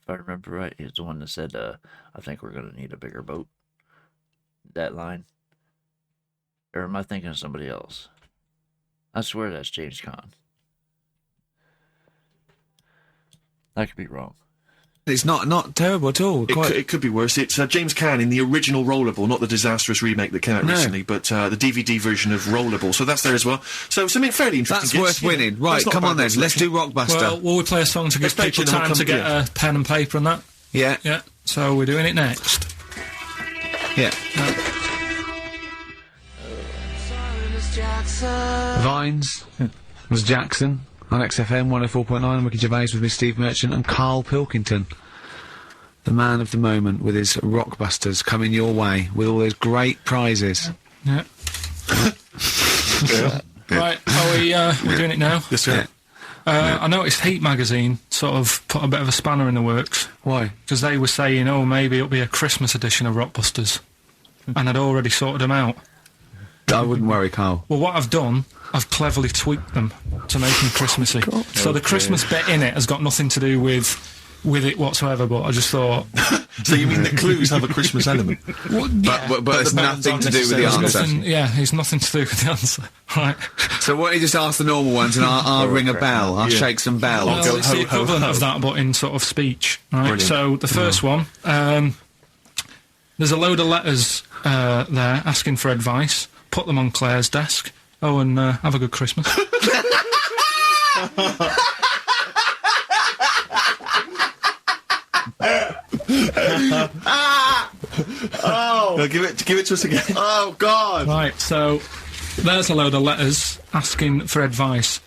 If I remember right, he's the one that said, I think we're going to need a bigger boat. That line. Or am I thinking of somebody else? I swear that's James Caan. I could be wrong. It's not terrible at all. It could be worse. It's James Caan in the original Rollerball, not the disastrous remake that came out recently, but the DVD version of Rollerball. So that's there as well. So something fairly interesting. That's worth winning. Right, come on then. Let's do Rockbuster. Well, will we play a song to give people time to get a pen and paper and that? Yeah. So we're doing it next. Yeah. Vines was Jackson. On XFM 104.9, Ricky Gervais with me, Steve Merchant, and Karl Pilkington, the man of the moment, with his Rockbusters coming your way with all those great prizes. Yeah. Right, we're doing it now? Yes, sir. I noticed Heat magazine sort of put a bit of a spanner in the works. Why? Because they were saying, maybe it'll be a Christmas edition of Rockbusters. And I'd already sorted them out. I wouldn't worry, Karl. Well, what I've done, I've cleverly tweaked them to make them Christmassy. So the Christmas bit in it has got nothing to do with it whatsoever, but I just thought... So you mean the clues have a Christmas element? But it's nothing to do with the answer. It's nothing to do with the answer. Right. So why don't you just ask the normal ones and I'll ring a bell, I'll shake some bells. Well, it's the equivalent of that, but in sort of speech. Right. Brilliant. So the first one... There's a load of letters there asking for advice. Put them on Claire's desk. Oh, and have a good Christmas. Oh! No, give it to us again. Oh, God! Right, so there's a load of letters asking for advice.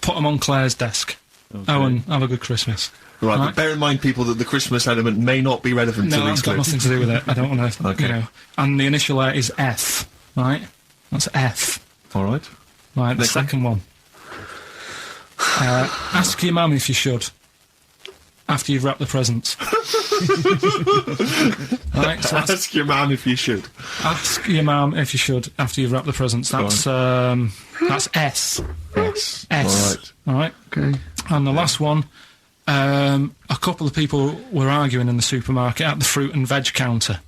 Put them on Claire's desk. Okay. Oh, and have a good Christmas. Right, but bear in mind, people, that the Christmas element may not be relevant to these that's got nothing to do with it. I don't want to, okay. You know. And the initial there is F, right? That's F. All right. Right, the second one. Ask your mum if you should. After you've wrapped the presents. Right, so ask your mum if you should. Ask your mum if you should after you've wrapped the presents. That's S. S. S. All right. Okay. And the last one, a couple of people were arguing in the supermarket at the fruit and veg counter,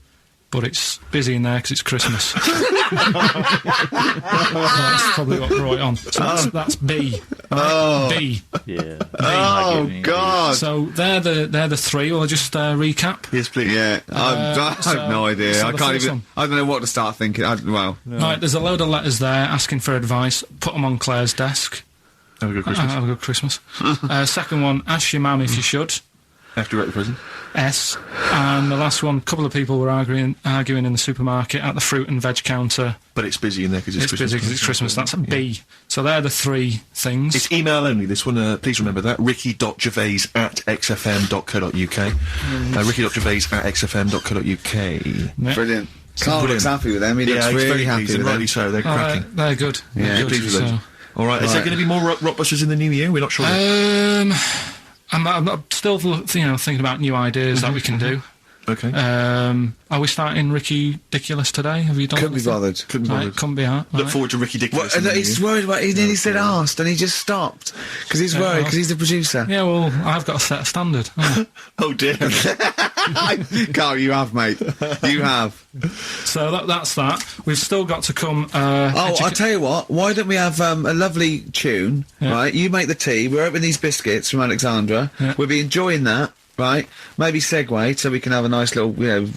but it's busy in there because it's Christmas. That's probably what brought it on. So that's B. Oh. B. Yeah. Oh, God. So they're the three. Will I just recap? Yes, please. Yeah, I have no idea. so I the can't first even. one. I don't know what to start thinking. Right, there's a load of letters there asking for advice. Put them on Claire's desk. Have a good Christmas. Have a good Christmas. Second one, ask your mum if you should. After you're at the prison. S. And the last one, a couple of people were arguing in the supermarket at the fruit and veg counter. But it's busy in there because it's Christmas. Busy because it's Christmas. That's a B. So they're the three things. It's email only, this one. Please remember that. ricky.gervais@xfm.co.uk. ricky.gervais@xfm.co.uk. Brilliant. Carl looks happy with them. He looks really happy with them. Rightly so. They're cracking. They're good. Yeah, they're good. Pleased with those. All right. Is there going to be more Rockbusters in the new year? We're not sure. I'm still, thinking about new ideas that we can do. Okay. Are we starting Ricky Ridiculous today? Have you done? Couldn't be bothered. Couldn't be bothered. Couldn't be hard. Look forward to Ricky Ridiculous. Well, he's worried about. He nearly said asked, and he just stopped because he's worried because he's the producer. Yeah, well, I've got to set a standard. Oh dear. Carl, you have, mate. You have. So that's that. We've still got to come. I'll tell you what. Why don't we have a lovely tune? Yeah. Right, you make the tea. We're opening these biscuits from Alexandra. Yeah. We'll be enjoying that. Right, maybe segue so we can have a nice little,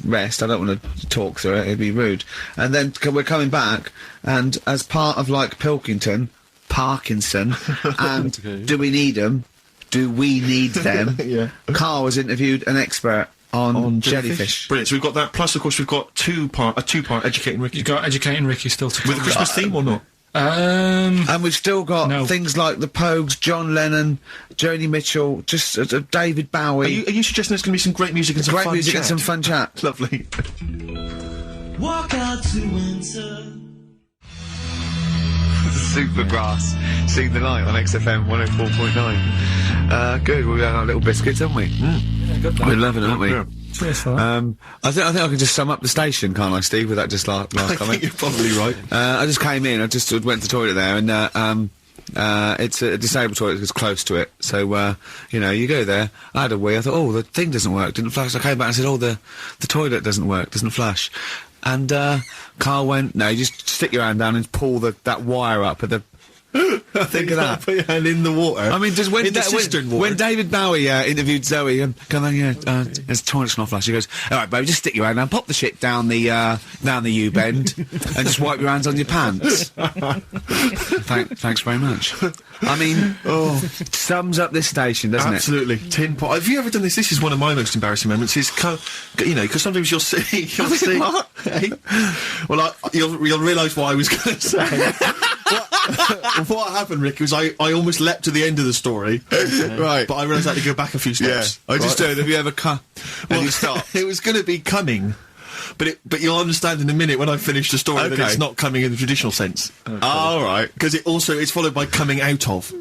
rest. I don't want to talk through it; it'd be rude. And then we're coming back, and as part of like Pilkington, Parkinson, and Do We Need Them? Do we need them? Yeah. Carl has interviewed an expert on jellyfish. Brilliant. So we've got that. Plus, of course, we've got a two-part Educating Ricky. You've got Educating Ricky still to come. With a Christmas theme or not? And we've still got No. things like the Pogues, John Lennon, Joni Mitchell, just David Bowie. Are you suggesting there's going to be some great music and some great fun music chat? and some fun chat. Lovely. Walk out to enter. Supergrass, seeing the light on XFM 104.9. Good, we've had our little biscuits, haven't we? We're loving it, aren't we? Cheers for that. I think I can just sum up the station, can't I, Steve, with that just last I comment? think you're probably right. I just came in, I just went to the toilet there, and it's a disabled toilet that's close to it. So, you go there, I had a wee, I thought, oh, the thing doesn't work, didn't flash. I came back and said, oh, the toilet doesn't work, doesn't flash. And Carl went, no, you just stick your hand down and pull that wire up at the... Think of that. Put your hand in the water. I mean, just when, in the cistern water. when David Bowie interviewed Zoe, come on, there's toilet's not flush. He goes, all right, babe, just stick your hand down, pop the shit down the U-bend, and just wipe your hands on your pants. Thanks very much. I mean, sums up this station, doesn't Absolutely. Tin pot. Have you ever done this? This is one of my most embarrassing moments. Is because sometimes you'll see. What? Hey? Well, you'll realise what I was going to say. What happened, Rick, was I almost leapt to the end of the story. Right. But I realised I had to go back a few steps. I just Right? heard, have you ever come and you stopped? It was going to be coming. But you'll understand in a minute when I finish the story that Okay. it's not coming in the traditional sense. All right. Because it's followed by coming out of.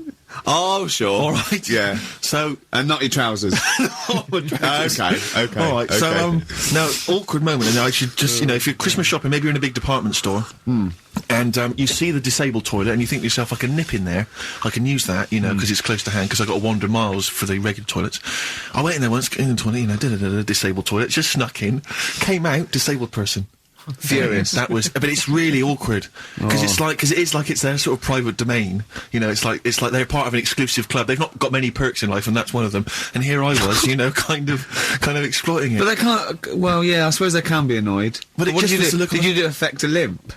Oh, sure. All right. Yeah. So. And not your trousers. Okay. All right. Okay. So now awkward moment, and I should just if you're Christmas shopping, maybe you're in a big department store, and you see the disabled toilet, and you think to yourself, I can nip in there, I can use that, because it's close to hand, because I got to wander miles for the regular toilets. I went in there once, in the toilet, disabled toilet, just snuck in, came out, disabled person. Furious. That was, but it's really awkward because it's their sort of private domain. You know, it's like they're part of an exclusive club. They've not got many perks in life, and that's one of them. And here I was, you know, kind of exploiting it. But they can't. Well, yeah, I suppose they can be annoyed. But what did you affect a limp?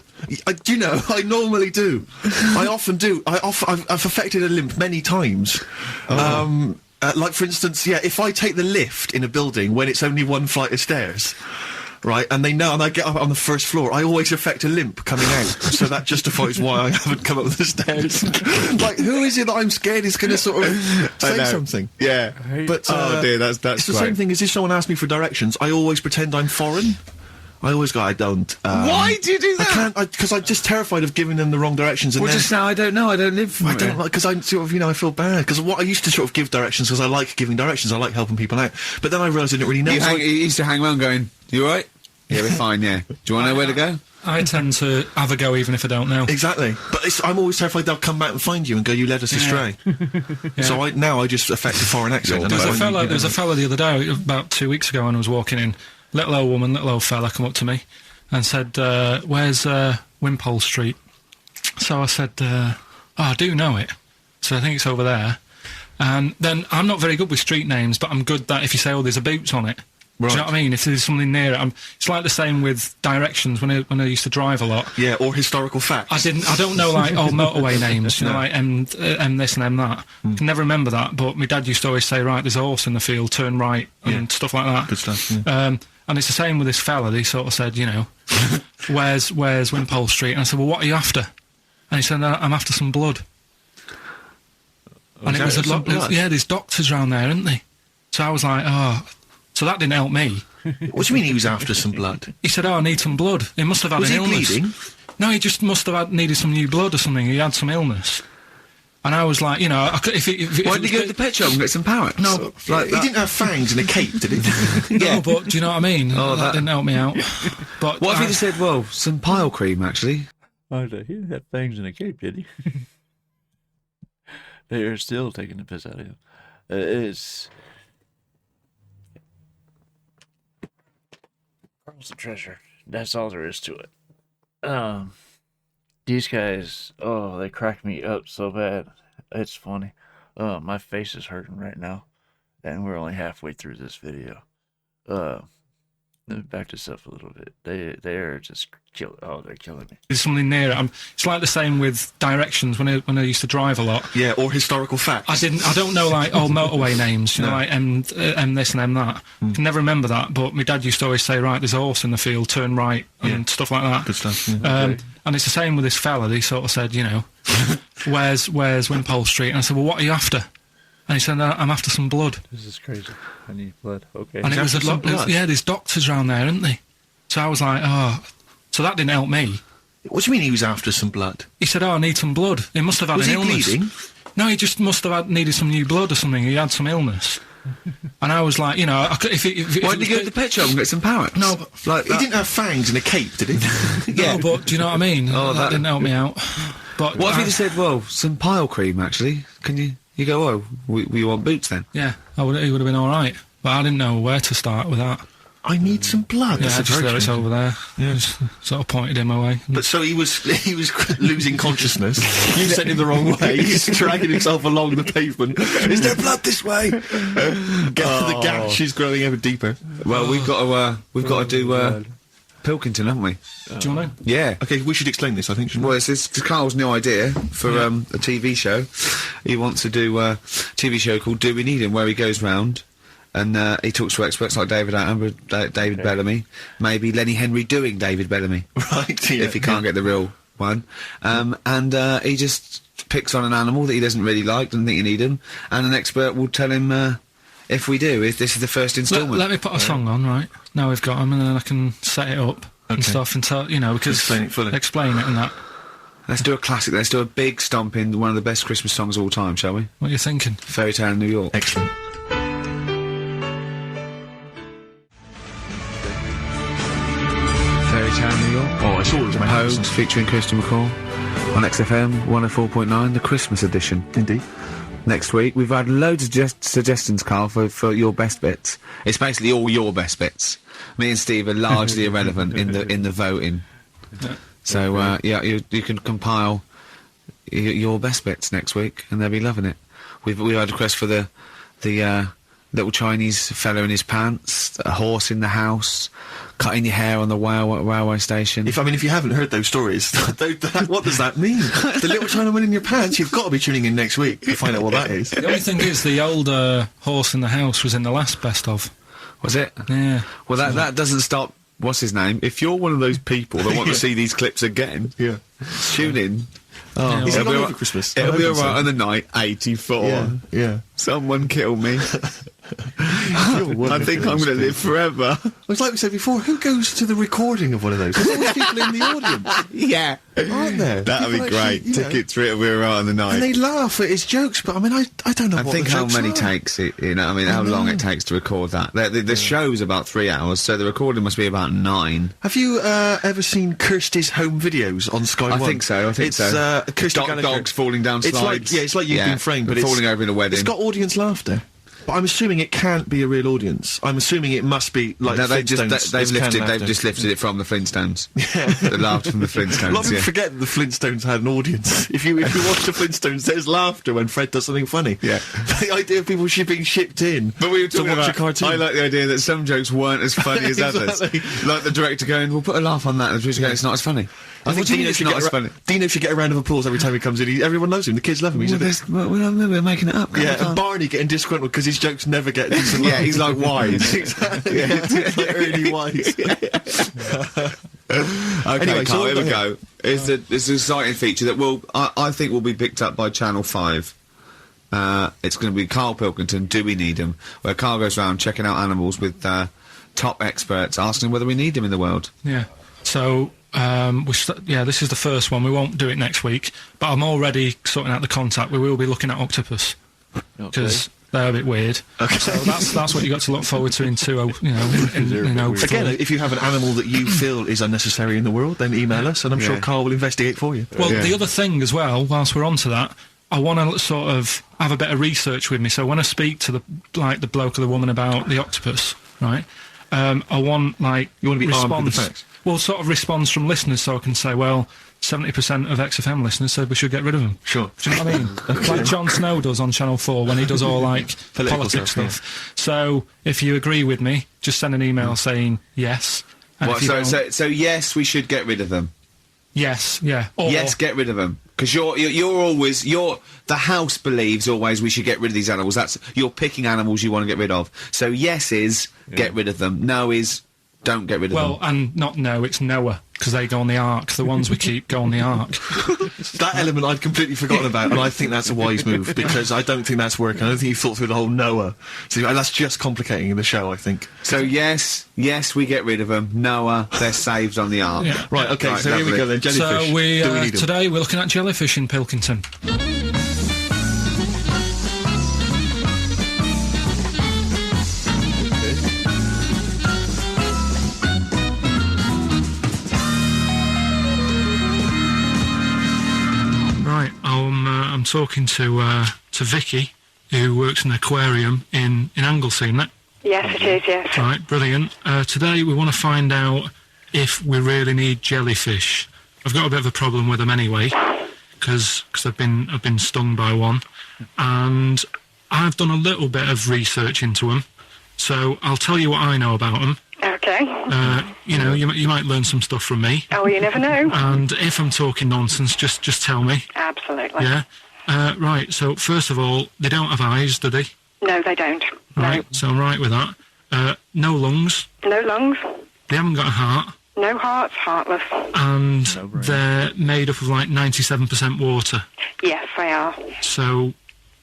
You know, I normally do. I often do. I've affected a limp many times. Like, for instance, yeah, if I take the lift in a building when it's only one flight of stairs, right, and they know, and I get up on the first floor, I always affect a limp coming out. So that justifies why I haven't come up the stairs. Like, who is it that I'm scared is going to sort of say something? Yeah. But, oh dear, that's it's the same thing as if someone asks me for directions, I always pretend I'm foreign. I always go, I don't. Why do you do that? I can't, because I'm just terrified of giving them the wrong directions. And well, just now, I don't know, I don't live from I don't like, because I sort of, you know, I feel bad. Because what I used to sort of give directions, because I like giving directions, I like helping people out. But then I realised I didn't really know. You used to hang around going, you alright? Yeah, we're fine, yeah. Do you want to know where to go? I tend to have a go even if I don't know. Exactly. But I'm always terrified they'll come back and find you and go, you led us astray. Yeah. So I just affect a foreign accent. There was a fella the other day, about 2 weeks ago, and I was walking in. Little old woman, little old fella come up to me and said, where's Wimpole Street? So I said, I do know it. So I think it's over there. And then I'm not very good with street names, but I'm good that if you say, oh, there's a Boots on it. Right. Do you know what I mean? If there's something near it, it's like the same with directions when I used to drive a lot. Yeah, or historical facts. I don't know, like, motorway names, you know, like M this and M that. Can never remember that, but my dad used to always say, right, there's a horse in the field, turn right, and stuff like that. Good stuff, yeah. And it's the same with this fella. He sort of said, you know, where's Wimpole Street? And I said, well, what are you after? And he said, I'm after some blood. And it was a lot. Yeah, there's doctors around there, isn't they? So I was like, oh. So that didn't help me. What do you mean he was after some blood? He said, oh, I need some blood. He must have had an illness. Was he bleeding? No, he just must have needed some new blood or something. He had some illness. And I was like, you know, why did he go to the pet shop and get some parrots? No, like he didn't have fangs and a cape, did he? Yeah. No, but do you know what I mean? Oh, that didn't help me out. But what if he just said, well, some pile cream, actually? Oh, he didn't have fangs and a cape, did he? They are still taking the piss out of him. It's Carl's the treasure. That's all there is to it. These guys, they crack me up so bad. It's funny. My face is hurting right now, and we're only halfway through this video. Let me back this up a little bit. They are just they're killing me. There's something near it. It's like the same with directions when I used to drive a lot. Yeah, or historical facts. I don't know, like, motorway names, you know, like M this and M that. Can never remember that, but my dad used to always say, right, there's a horse in the field, turn right, and stuff like that. Good stuff. Yeah. And it's the same with this fella. He sort of said, you know, where's Wimpole Street? And I said, well, what are you after? And he said, I'm after some blood. This is crazy. I need blood. Okay. And it was a lot. Yeah, there's doctors around there, isn't they? So I was like, oh. So that didn't help me. What do you mean he was after some blood? He said, oh, I need some blood. He must have had an illness. Was he bleeding? No, he just must have needed some new blood or something. He had some illness. And I was like, you know, why did he go to the pet shop and get some parrots? No, like he didn't have fangs and a cape, did he? Yeah. No, but do you know what I mean? Oh, that didn't help me out. But what if he just said, well, some pile cream, actually? Can you go, oh, we want Boots then? Yeah, he would have been all right. But I didn't know where to start with that. I need some blood. Yeah, just there, it's over there. Yeah. Just sort of pointed him away. But so he was losing consciousness. You sent him the wrong way. He's dragging himself along the pavement. Is there blood this way? The gash is growing ever deeper. Well, we've got to do Pilkington, haven't we? Do you want to? Yeah. Okay, we should explain this, I think. Well, it's Carl's new idea for a TV show. He wants to do a TV show called Do We Need Him, where he goes round and he talks to experts like David Attenborough, David Bellamy, maybe Lenny Henry doing David Bellamy. Right, yeah. If he can't get the real one. And he just picks on an animal that he doesn't really like, doesn't think you need him, and an expert will tell him if we do, if this is the first instalment. Let me put a song on, right? Now we've got him, and then I can set it up and stuff, and tell, you know, because explain it fully. Explain it and that. Let's do a classic. Let's do a big stomp in one of the best Christmas songs of all time, shall we? What are you thinking? Fairy Tale in New York. Excellent. Fairy Tale in New York. Oh, it's always magnificent. Pogues featuring Kirsty McCall on XFM 104.9, the Christmas edition. Indeed. next week. We've had loads of suggestions, Carl, for your best bits. It's basically all your best bits. Me and Steve are largely irrelevant in the voting. So you can compile your best bits next week, and they'll be loving it. We've had a request for the little Chinese fella in his pants, a horse in the house, cutting your hair on the railway station. If you haven't heard those stories, what does that mean? The little Chinaman in your pants? You've got to be tuning in next week to find out what that is. The only thing is, the old horse in the house was in the last best of. Was it? Yeah. Well, that doesn't stop. What's his name? If you're one of those people that want to see these clips again, tune in. Oh, Is it long over Christmas? It'll be alright on the night 84. Yeah. Someone kill me. I think I'm going to live forever. Well, it's like we said before, who goes to the recording of one of those? There's always people in the audience. Yeah. Aren't there? That'd be People great. actually, Tickets for it'll be alright on the night. And they laugh at his jokes, but I mean, I don't know I what think the how jokes many are. takes it, how long it takes to record that. The show's about 3 hours, so the recording must be about 9. Have you ever seen Kirsty's home videos on Sky One? I think so. It's Kirsty Gallagher. Dogs falling down slides. It's like you've been framed, but and it's falling over in a wedding. It's got audience laughter. But I'm assuming it can't be a real audience. I'm assuming it must be like No, Flintstones. they've just lifted it from the Flintstones. The laughter from the Flintstones. A lot of people forget that the Flintstones had an audience. If you watch the Flintstones, there's laughter when Fred does something funny. Yeah. The idea of people being shipped in But we were to talking watch about, a cartoon. I like the idea that some jokes weren't as funny as others. Exactly. Like the director going, we'll put a laugh on that, and the producer going, it's not as funny. I think Dino it's should not get as funny. Dino should get a round of applause every time he comes in. Everyone loves him. The kids love him. He's a bit... We're making it up. Yeah, and Barney getting disgruntled because his jokes never get decent Yeah, laughs. he's like wise. Exactly. Yeah. He's like early wise. Okay, Anyway, so Carl, here we go go. It's an exciting feature that I think will be picked up by Channel 5. It's going to be Karl Pilkington, Do We Need Him? Where Karl goes around checking out animals with top experts, asking whether we need them in the world. Yeah. So, this is the first one. We won't do it next week, but I'm already sorting out the contact. We will be looking at octopus, because they're a bit weird. Okay. So that's what you got to look forward to in 20. Again, if you have an animal that you feel is unnecessary in the world, then email us, and I'm sure Karl will investigate for you. Well, the other thing as well, whilst we're on to that, I want to sort of have a bit of research with me. So when I speak to the bloke or the woman about the octopus, right? I want you want to be response. armed with the facts. Well, sort of response from listeners, so I can say, well, 70% of XFM listeners said we should get rid of them. Sure. Do you know what I mean? Like Jon Snow does on Channel 4 when he does all, like, politics stuff. So, if you agree with me, just send an email saying yes. And if you don't- So yes, we should get rid of them. Yes, yeah. Or, Yes, get rid of them. Because the house believes always we should get rid of these animals. You're picking animals you want to get rid of. So yes is get rid of them. No is don't get rid of them. Well, and not no, it's Noah, because they go on the ark. The ones we keep go on the ark. That element I'd completely forgotten about, and I think that's a wise move, because I don't think that's working. I don't think you thought through the whole Noah. So that's just complicating the show, I think. So yes, we get rid of them. Noah, they're saved on the ark. Yeah. Right, okay, so here we go then, Jellyfish. So we, Do we need 'em? today we're looking at Jellyfish in Pilkington. Right, I'm talking to Vicky, who works in an aquarium in Anglesey, isn't it? Yes, it is, yes. Right, brilliant. Today we want to find out if we really need jellyfish. I've got a bit of a problem with them anyway, because I've been stung by one, and I've done a little bit of research into them. So I'll tell you what I know about them. Okay. You might learn some stuff from me. Oh, you never know. And if I'm talking nonsense, just tell me. Absolutely. Yeah. Right. So first of all, they don't have eyes, do they? No, they don't. Right. So I'm right with that. No lungs. No lungs. They haven't got a heart. No hearts, heartless. And they're made up of like 97% water. Yes, they are. So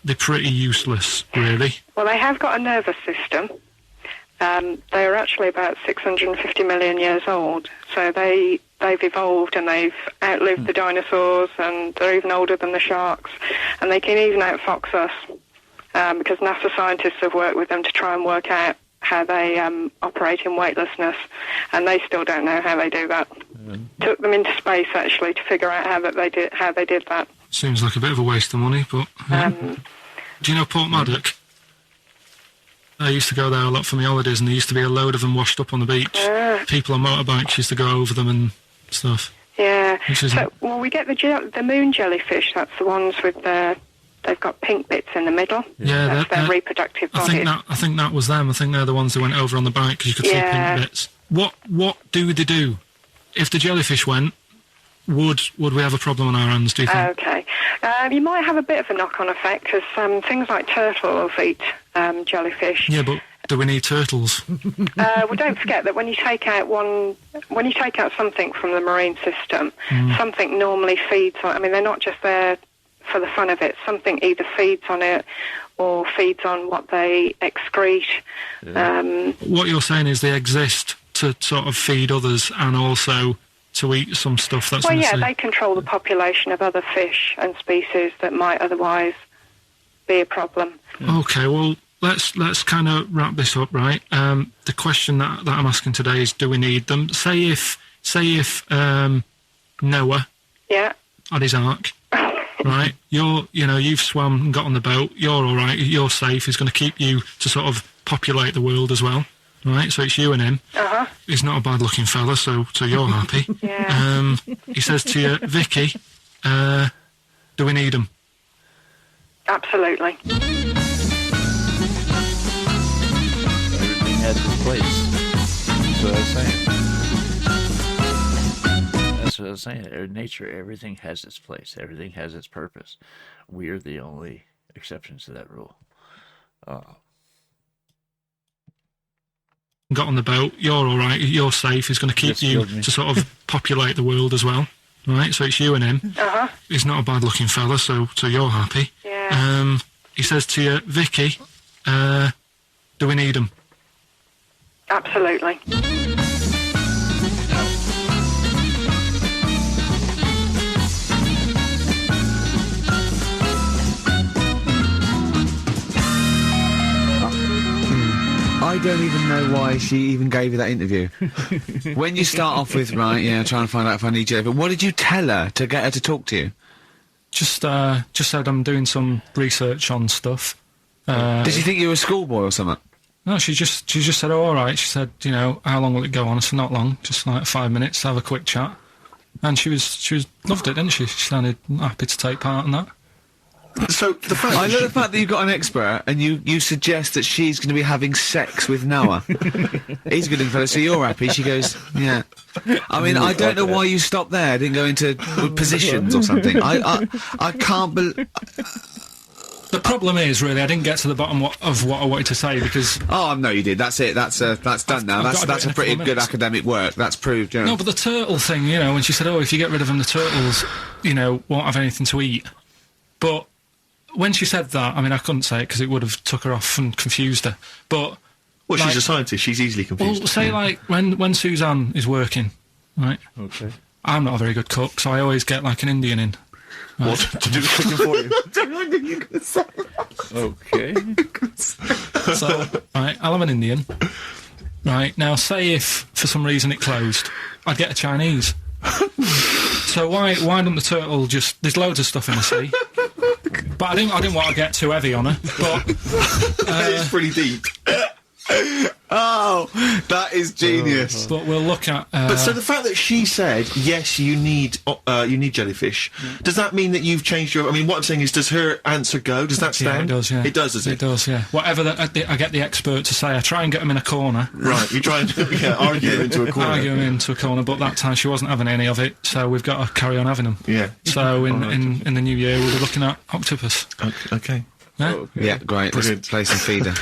they're pretty useless, really. Well, they have got a nervous system. They are actually about 650 million years old. So they've evolved and they've outlived the dinosaurs, and they're even older than the sharks. And they can even outfox us, because NASA scientists have worked with them to try and work out how they operate in weightlessness, and they still don't know how they do that. Took them into space actually to figure out how they did that. Seems like a bit of a waste of money, but Do you know Portmaddock? I used to go there a lot for my holidays, and there used to be a load of them washed up on the beach. People on motorbikes used to go over them and stuff. Yeah. Well, we get the moon jellyfish. That's the ones with they've got pink bits in the middle. Yeah, that's their reproductive bodies. I think that was them. I think they're the ones that went over on the bike because you could see pink bits. What do they do? If the jellyfish went, would we have a problem on our hands, do you think? Okay. You might have a bit of a knock-on effect because things like turtles eat jellyfish. Yeah, but do we need turtles? Well, don't forget that when you take out something from the marine system, something normally feeds on. I mean, they're not just there for the fun of it. Something either feeds on it or feeds on what they excrete. Yeah. What you're saying is they exist to sort of feed others and also to eat some stuff that's... Well, yeah, they control the population of other fish and species that might otherwise be a problem. Okay, well, let's kind of wrap this up, right? The question that I'm asking today is, do we need them? Say if Noah had his ark, right? You've swum and got on the boat. You're all right. You're safe. He's going to keep you to sort of populate the world as well, right? So it's you and him. He's not a bad-looking fella, so you're happy. Yeah. He says to you, Vicky, do we need him? Absolutely. Everything has its place. That's what I was saying. That's what I was saying. In nature, everything has its place. Everything has its purpose. We're the only exceptions to that rule. Got on the boat. You're all right. You're safe. He's going to keep you to sort of populate the world as well, right? So it's you and him. He's not a bad-looking fella, so you're happy. Yeah. He says to you, Vicky, do we need him? Absolutely. I don't even know why she even gave you that interview. When you start off with, trying to find out if I need you, but what did you tell her to get her to talk to you? Just said I'm doing some research on stuff. Did she think you were a schoolboy or something? No, she just said, oh, all right. She said, how long will it go on? I said, not long, just like 5 minutes, have a quick chat. And she loved it, didn't she? She sounded happy to take part in that. So the fact I love the fact that you've got an expert and you suggest that she's going to be having sex with Noah. He's a good fella, so you're happy. She goes, yeah. I mean, I don't know why you stopped there. Didn't go into positions or something. I can't believe. The problem is, really, I didn't get to the bottom of what I wanted to say because... Oh, no, you did. That's it. That's done now. That's a pretty good academic work. That's proved, you know. No, but the turtle thing, when she said, oh, if you get rid of them, the turtles, won't have anything to eat. But when she said that, I mean, I couldn't say it because it would have took her off and confused her. But... Well, she's a scientist. She's easily confused. Well, say, like, when Suzanne is working, right? Okay. I'm not a very good cook, so I always get, like, an Indian in. Right. What? To do the cooking for you? I don't know what you're going to say. Okay. So, right, I'll have an Indian. Right, now, say if, for some reason, it closed, I'd get a Chinese. So why don't the turtle just... There's loads of stuff in the sea. But I didn't want to get too heavy on her, but... It's pretty deep. Oh, that is genius. But we'll look at... But so the fact that she said, yes, you need jellyfish, does that mean that you've changed your... I mean, what I'm saying is, does her answer go? Does that stand? Yeah, it does, yeah. It does, does it? It does, yeah. Whatever I get the expert to say, I try and get them in a corner. Right, you try and argue them into a corner. Argue them into a corner, but that time she wasn't having any of it, so we've got to carry on having them. Yeah. So in the new year, we'll be looking at octopus. Okay. Yeah? Okay. Yeah, great. Brilliant. Let's play some feeder.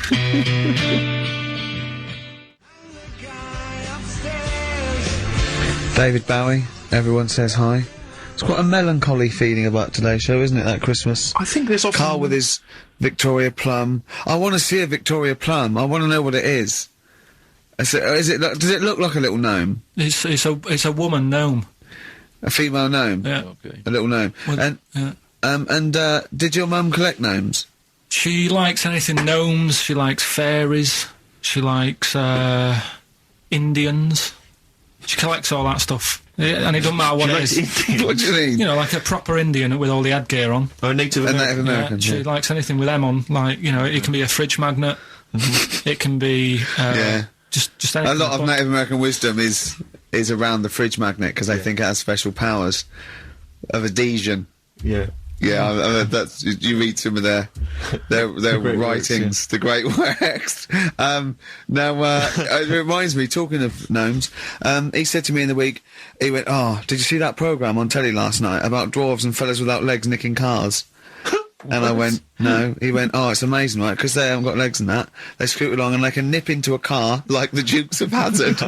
David Bowie, everyone says hi. It's quite a melancholy feeling about today's show, isn't it, that Christmas? I think there's often... Carl with his Victoria Plum. I want to see a Victoria Plum. I want to know what it is. Does it look like a little gnome? It's a woman gnome. A female gnome? Yeah. Okay. A little gnome. Well, yeah. Did your mum collect gnomes? She likes anything gnomes, she likes fairies, she likes, Indians. She collects all that stuff. Yeah, and it doesn't matter what it is. What do you mean? You know, like a proper Indian with all the headgear on. Or a Native A American. Native American. Yeah, she likes anything with them on. Like, you know, it can be a fridge magnet. It can be just anything. A lot of Native American wisdom is around the fridge magnet because they think it has special powers of adhesion. Yeah. Yeah, that's you read some of their great writings, the great works. Now, it reminds me, talking of gnomes, he said to me in the week, he went, "Oh, did you see that programme on telly last night about dwarves and fellas without legs nicking cars?" And I went, "No." He went, "Oh, it's amazing, right? Because they haven't got legs and that. They scoot along and they can nip into a car like the Dukes of Hazzard."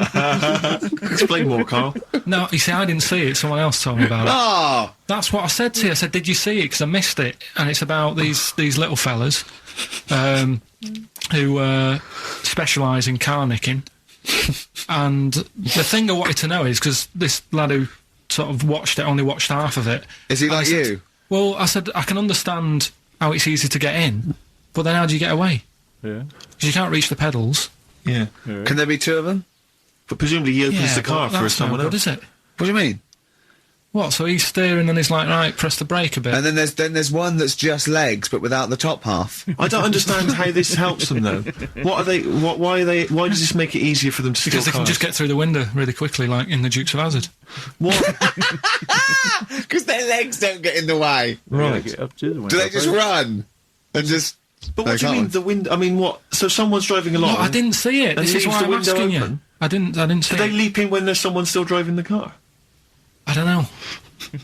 Explain more, Carl. No, you see, I didn't see it. Someone else told me about it. Oh, That's what I said to you. I said, "Did you see it?" Because I missed it. And it's about these little fellas who specialise in car nicking. And the thing I wanted to know is, because this lad who sort of only watched half of it. is he and I like said- you? Well, I said, I can understand how it's easy to get in, but then how do you get away? Yeah. Because you can't reach the pedals. Yeah. Can there be two of them? But presumably he opens the car but for that's someone no good, else. is it? What do you mean? What, so he's steering and he's like, right, press the brake a bit. And then there's one that's just legs but without the top half. I don't understand how this helps them though. What are they? Why are they? Why does this make it easier for them to steal Because they can cars? just get through the window really quickly, like in the Dukes of Hazzard. What? Because their legs don't get in the way. Right. Get up to the window Do they just first. run and just? But what do you can't mean the window? I mean, what? So someone's driving along. No, I didn't see it. And This is leaves why the I'm window asking open? you. I didn't see Do they it. leap in when there's someone still driving the car? I don't know.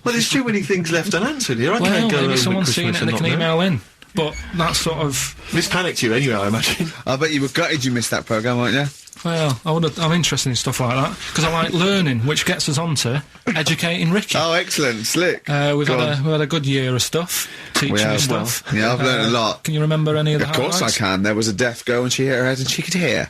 Well, there's too many things left unanswered here. I Well, can't go maybe over someone's Christmas seen it and they not can know. email in. But that's sort of... This panicked you anyway, I imagine. I bet you were gutted you missed that programme, weren't you? Well, I'm interested in stuff like that because I like learning, which gets us on to educating Ricky. Oh, excellent, slick. We've Go had on. a good year of stuff, teaching We you have, stuff. Yeah, I've learned a lot. Can you remember any of the Of course I highlights? can. There was a deaf girl and she hit her head and she could hear.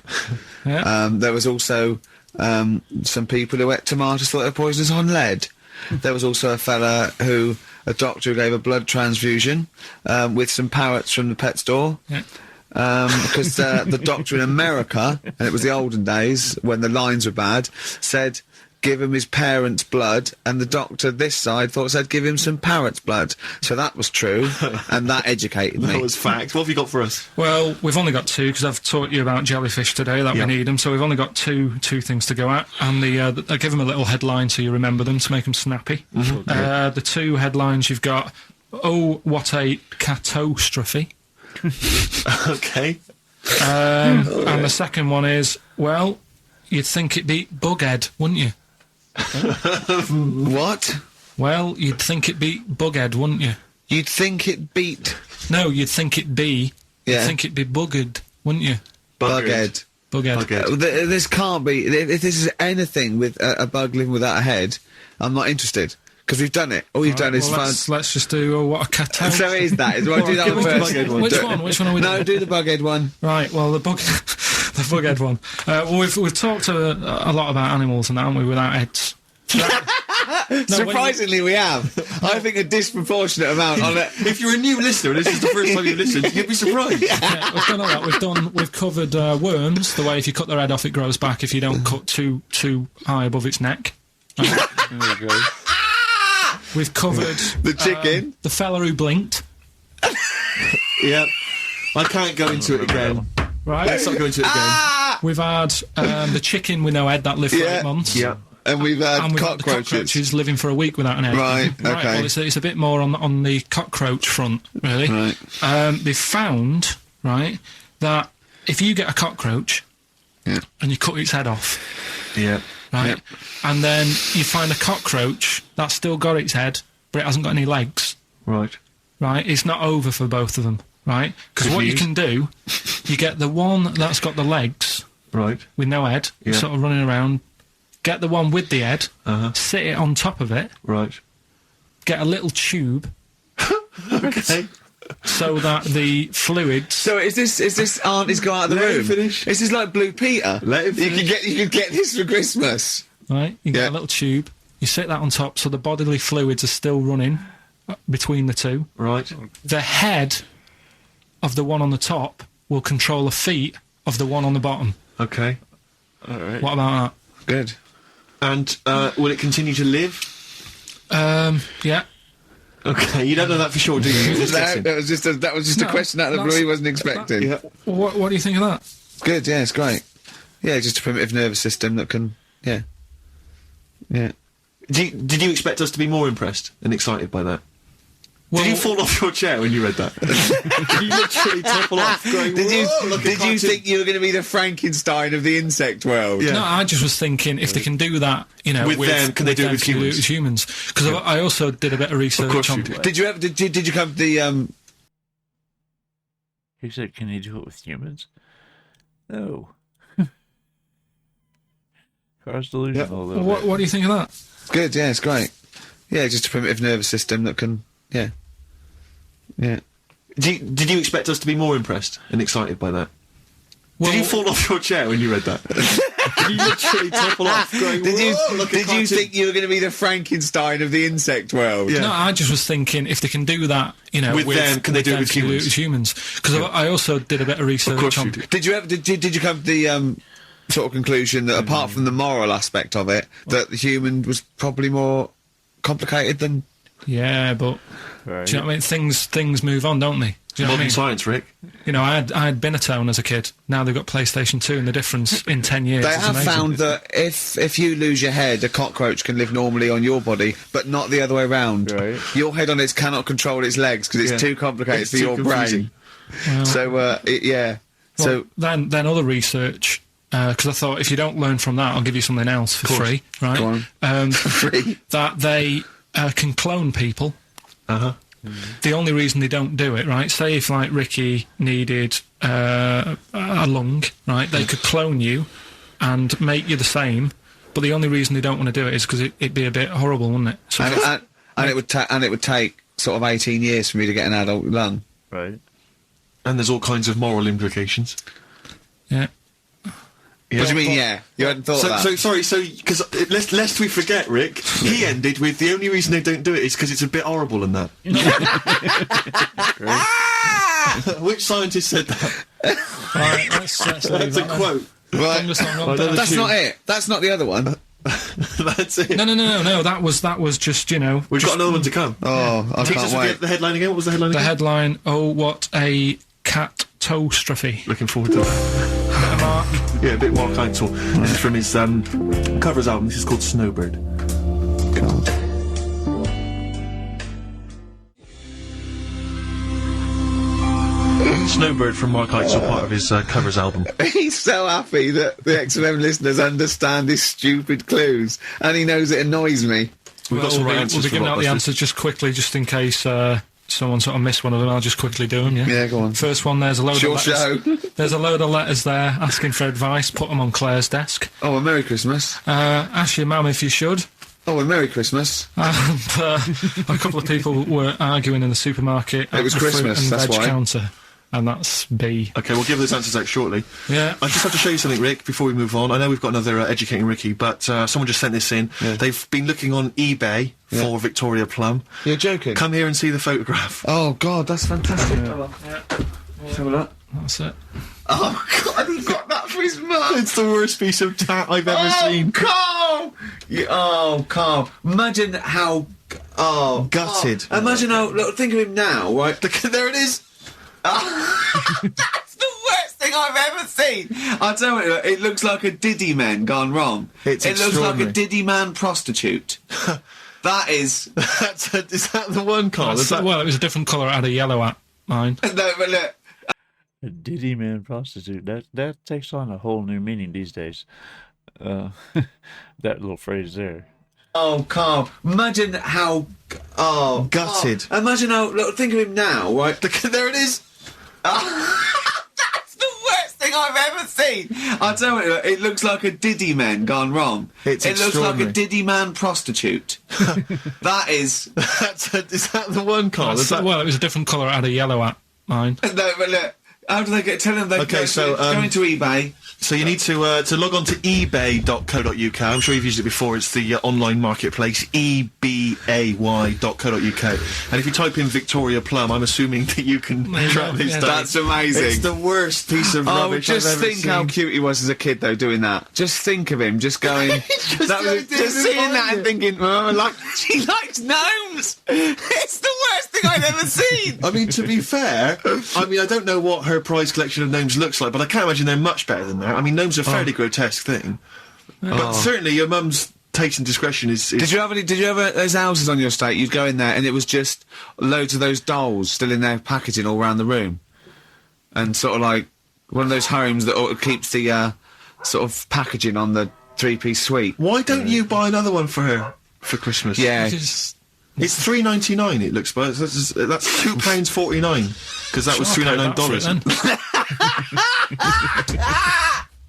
Yeah. There was also some people who ate tomatoes thought they were poisonous on lead. There was also a doctor who gave a blood transfusion with some parrots from the pet store. Yeah. Because the doctor in America, and it was the olden days when the lines were bad, said give him his parents' blood, and the doctor this side thought said give him some parrot's blood. So that was true, and that educated me. That was fact. What have you got for us? Well, we've only got two because I've taught you about jellyfish today that Yeah. we need them. So we've only got two things to go at, and I give them a little headline so you remember them to make them snappy. The two headlines you've got: oh, what a catastrophe. Okay. And the second one is, well, you'd think it'd be Bughead, wouldn't you? What? Well, you'd think it'd be Bughead, wouldn't you? You'd think it beat No, you'd think it'd be. Yeah. You'd think it'd be Buggered, wouldn't you? Bughead. Bughead. Bughead. This can't be. If this is anything with a bug living without a head, I'm not interested. Because we've done it. All you've done is Well, found. let's just do what a catastrophe. So it is that. Do I do that give one us the first? Bughead one. Which one? Which one are we No, doing? do the Bughead one. Right. Well, the Bughead one. Well, we've talked a lot about animals and that, haven't we? Without heads. Surprisingly, we have. I think a disproportionate amount on it. If you're a new listener, and this is the first time you've listened, you'd be surprised. Yeah, we've done all that. We've covered worms. The way if you cut their head off, it grows back. If you don't cut too high above its neck. There you go. We've covered The chicken. the fella who blinked. Yeah. I can't go into it again. Right. Let's not go into it again. We've had the chicken with no head that lived for Yeah. 8 months. Yeah. And we've had And we've got the cockroaches living for a week without an head. Right, okay. Well, it's a bit more on the cockroach front, really. Right. They've found, right, that if you get a cockroach Yeah. and you cut its head off, Yeah. right, Yep. and then you find a cockroach that's still got its head, but it hasn't got any legs, Right. right, it's not over for both of them, right? Because Good what you news. can do, you get the one that's got the legs Right. with no head, Yeah. sort of running around, get the one with the head, Uh-huh. sit it on top of it, Right. get a little tube Okay. so that the fluids... So is this Auntie's go out of the Let him room? finish. This is like Blue Peter. Let him You could get this for Christmas. Right, you Yeah. get a little tube, you sit that on top so the bodily fluids are still running between the two. Right. The head of the one on the top will control the feet of the one on the bottom. Okay. All right. What about Good. And will it continue to live? Yeah. Okay, you don't know that for sure, do you? That was just a question out of the blue he wasn't expecting. Yeah. What do you think of that? Good, yeah, it's great. Yeah, just a primitive nervous system that can, yeah. Did you expect us to be more impressed and excited by that? Well, did you fall off your chair when you read that? Did you literally topple off? Going, Did you cartoon? think you were going to be the Frankenstein of the insect world? Yeah. No, I just was thinking if they can do that, you know, With them, can they do it with humans? Because I also did a bit of research course on. you did. Did you ever? Did you come to the He said, can you do it with humans? No. Car's delusional, though. What do you think of that? Good, yeah, it's great. Yeah, just a primitive nervous system that can, yeah. Did you expect us to be more impressed and excited by that? Well, did you fall off your chair when you read that? Did you literally topple off? Going, Did you cartoon? think you were going to be the Frankenstein of the insect world? Yeah. No, I just was thinking if they can do that, you know, With them, can they do it with humans? Because I also did a bit of research course on. you did. Did you ever? Did you come to the sort of conclusion that apart from the moral aspect of it, that the human was probably more complicated than? Yeah, but Right. do you know what I mean? Things move on, don't they? Do you know what I Modern mean? science, Rick. You know, I had Binatone as a kid. Now they've got PlayStation 2, and the difference in 10 years They is have amazing. found that if you lose your head, a cockroach can live normally on your body, but not the other way round. Right. Your head on it cannot control its legs because it's Yeah. too complicated It's for too your confusing. brain. Well, So yeah. well, So then other research, because I thought if you don't learn from that, I'll give you something else for course. free, right? Go on. Free. That they can clone people. The only reason they don't do it, right? Say if like Ricky needed a lung, right? They could clone you and make you the same. But the only reason they don't want to do it is because it'd be a bit horrible, wouldn't it? So and it would take sort of 18 years for me to get an adult lung. Right. And there's all kinds of moral implications. yeah. What do you mean? Yeah, you hadn't thought of that. So because lest we forget, Rick, he ended with the only reason they don't do it is because it's a bit horrible and that. Which scientist said that? Right, let's leave That's a that then. quote. Right. Sing the song on there. That's not it. That's not the other one. That's it. No. That was just, you know. We've got another one to come. Oh, I Teach can't us wait. the headline again. What was the headline The again? headline. Oh, what a catastrophe. Looking forward to that. Yeah, a bit more Keitel. This is from his covers album. This is called Snowbird. Snowbird from Mark Heitzel, part of his covers album. He's so happy that the XFM listeners understand his stupid clues, and he knows it annoys me. We've got some right answers We'll be for giving out the Rockbusters. answers just quickly, just in case someone sort of missed one of them. I'll just quickly do them, yeah? Yeah, go on. First one, there's a load It's your of letters. show. There's a load of letters there asking for advice. Put them on Claire's desk. Oh, a Merry Christmas. Ask your mum if you should. Oh, a Merry Christmas. And a couple of people were arguing in the supermarket. It was at the fruit Christmas, and that's veg why. counter. And that's B. Okay, we'll give those answers out shortly. Yeah. I just have to show you something, Rick, before we move on. I know we've got another Educating Ricky, but someone just sent this in. Yeah. They've been looking on eBay for Victoria Plum. You're joking? Come here and see the photograph. Oh, God, that's fantastic. Have a look. That's it. Oh, God, he got that for his mum. It's the worst piece of tat I've ever seen. Carl! Carl. Imagine how... Oh, Gutted. Carl. Imagine how... Look, think of him now, right? There it is. That's the worst thing I've ever seen. I'll tell you, it looks like a Diddy man gone wrong. It's it looks like a extraordinary. Diddy man prostitute. That is... Is that the one, Carl? Is that... Well, it was a different colour. It had a yellow at mine. No, but look... A Diddy man prostitute. That takes on a whole new meaning these days. That little phrase there. Oh, Carl. Imagine how... Oh, Gutted. Carl. Imagine how... Look, think of him now, right? There it is. That's the worst thing I've ever seen. I'll tell you, it looks like a Diddy man gone wrong. It's it looks like a extraordinary. Diddy man prostitute. That is... Is that the one, Carl? Is that... Well, it was a different colour. It had a yellow at mine. No, but look... How do they get? Tell them they Okay, go into eBay. So you need to log on to ebay.co.uk. I'm sure you've used it before. It's the online marketplace, ebay.co.uk. And if you type in Victoria Plum, I'm assuming that you can track this down. That's amazing. It's the worst piece of rubbish just I've ever think seen. how cute he was as a kid, though, doing that. Just think of him, just going... just seeing that and thinking, she likes gnomes! It's the worst thing I've ever seen! I mean, to be fair, I don't know what her prize collection of gnomes looks like, but I can't imagine they're much better than that. I mean, gnomes are a fairly grotesque thing. But certainly your mum's taste and discretion is... Did you ever those houses on your estate, you'd go in there and it was just loads of those dolls still in their packaging all around the room? And sort of like one of those homes that keeps the sort of packaging on the three-piece suite. Why don't you buy another one for her for Christmas? Yeah. It's $3.99 it looks, but that's £2.49 because that was $3.99.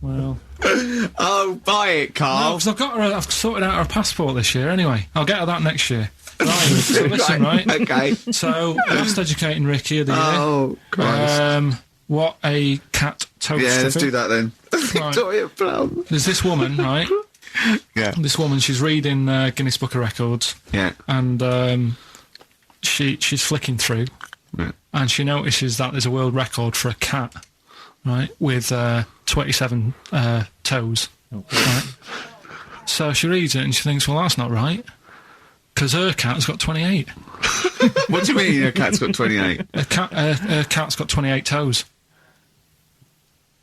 Well, oh, buy it, Carl. because I've sorted out her passport this year anyway. I'll get her that next year. Right, so listen, right? Okay. So, last educating Ricky of the year. Oh, Christ. What a cat toast. Yeah, let's do that then. Victoria Plum. There's this woman, right? Yeah. This woman, she's reading Guinness Book of Records. Yeah. And she's flicking through. Yeah. And she notices that there's a world record for a cat, right, with 27 toes. Right? So she reads it and she thinks, well, that's not right, because her cat's got 28. What do you mean a cat's got 28? Her cat's got 28 toes.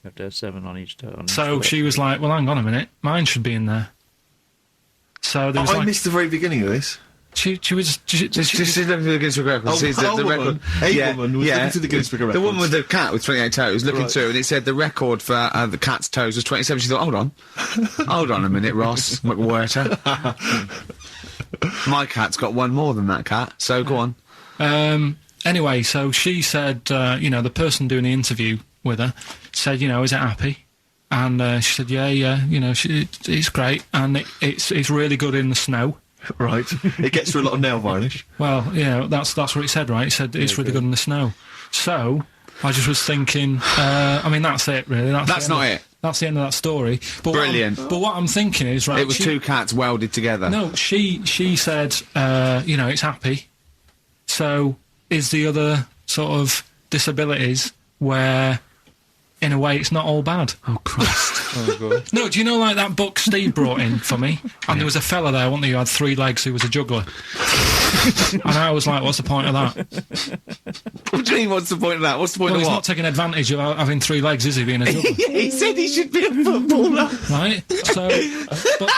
You have to have 7 on each toe. So she was like, well, hang on a minute, mine should be in there. So there was I missed the very beginning of this. She was... Just looking through the Guinness Book of Records. A woman was looking through the Guinness Book of Records. The woman with the cat with 28 toes looking through, and it said the record for the cat's toes was 27. She thought, hold on a minute, Ross McWhirter. My cat's got one more than that cat, so go on. Anyway, so she said, the person doing the interview with her said, is it happy? And she said, yeah, it's great, and it's really good in the snow. Right. It gets through a lot of nail varnish. Well, that's what it said, right? It said it's really good in the snow. So, I just was thinking, that's it, really. That's not it. That's the end of that story. But Brilliant. But what I'm thinking is, right... It was two cats welded together. No, she said, it's happy. So, is the other sort of disabilities where... in a way, it's not all bad. Oh, Christ. Oh, God. No, do you know, like, that book Steve brought in for me? And there was a fella there, wasn't there, who had 3 legs who was a juggler. And I was like, what's the point of that? What do you mean, what's the point of that? What's the point Well, of he's what? not taking advantage of having 3 legs, is he, being a juggler? Yeah, he said he should be a footballer. Right? So, but...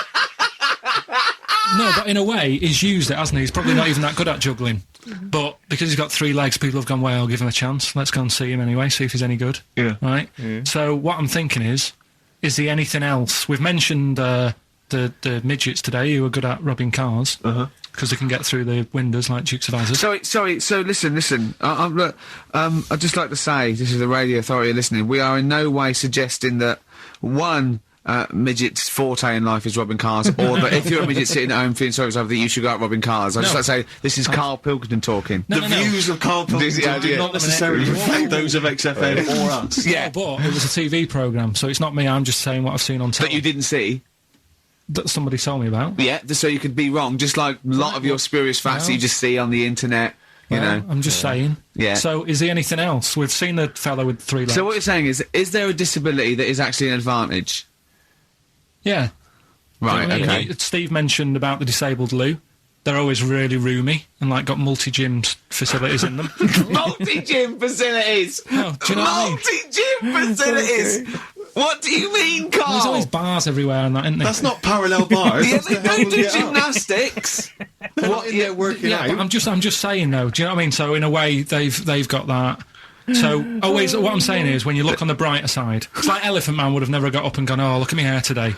No, but in a way, he's used it, hasn't he? He's probably not even that good at juggling. But because he's got 3 legs, people have gone, well, I'll give him a chance. Let's go and see him anyway, see if he's any good. Yeah. Right? Yeah. So what I'm thinking is he anything else? We've mentioned the midgets today who are good at robbing cars. Because they can get through the windows like Dukes of Hazzard. Sorry, so listen. I'd just like to say, this is the Radio Authority listening, we are in no way suggesting that, one... midget's forte in life is robbing cars, or that if you're a midget sitting at home feeling sorry for yourself, that you should go out robbing cars. I'd just like to say, this is Karl Pilkington talking. The views of Karl Pilkington do not necessarily reflect those of XFM or us. Yeah, but it was a TV programme, so it's not me, I'm just saying what I've seen on telly. That you didn't see? That somebody told me about. Yeah, so you could be wrong, just like a lot of your spurious facts that you just see on the internet. You know, I'm just saying. Yeah. So, is there anything else? We've seen the fellow with 3 legs. So what you're saying is there a disability that is actually an advantage? Yeah. Right, okay. Steve mentioned about the disabled loo. They're always really roomy and, like, got multi-gym facilities in them. Multi-gym facilities! Oh, do you know what I mean? Multi-gym facilities! What do you mean, Carl? There's always bars everywhere and that, isn't there? That's not parallel bars. Yeah, they don't do gymnastics. What in there working out? But I'm just saying, though, do you know what I mean? So, in a way, they've got that... So, always, what I'm saying is, when you look on the brighter side, it's like Elephant Man would have never got up and gone, oh, look at my hair today.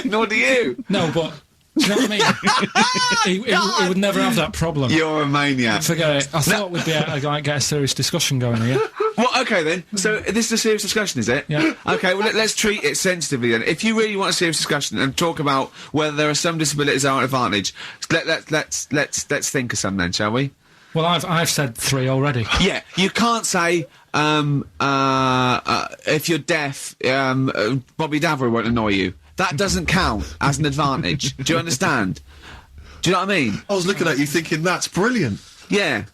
Nor do you. No, but, do you know what I mean? he would never have that problem. You're a maniac. Forget it. I thought we'd be able to, like, get a serious discussion going here. Well, okay then. So, this is a serious discussion, is it? Yeah. Okay, well, let's treat it sensitively then. If you really want a serious discussion and talk about whether there are some disabilities that are an advantage, let's think of some then, shall we? Well, I've said 3 already. Yeah, you can't say, if you're deaf, Bobby Davery won't annoy you. That doesn't count as an advantage. Do you understand? Do you know what I mean? I was looking at you thinking, that's brilliant. Yeah.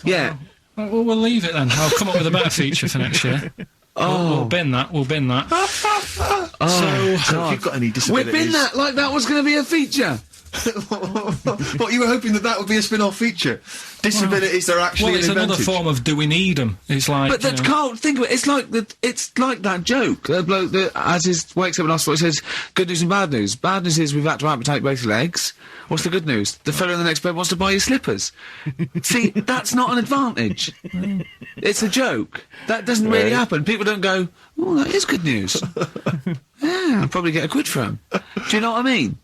Yeah. Well, we'll leave it then. I'll come up with a better feature for next year. We'll bin that. We'll bin that. So, if you've got any disabilities... We've been that like that was going to be a feature. What, you were hoping that would be a spin-off feature? Disabilities are actually it's an another advantage. form of do we need them? It's like, But that Carl, think of it. It's like that joke. The bloke that wakes up in hospital says, "Good news and bad news. Bad news is we've had to amputate both legs. What's the good news? The fellow in the next bed wants to buy you slippers." See, that's not an advantage. It's a joke. That doesn't really happen. People don't go, "Oh, that is good news." Yeah, I'll probably get a quid for him. Do you know what I mean?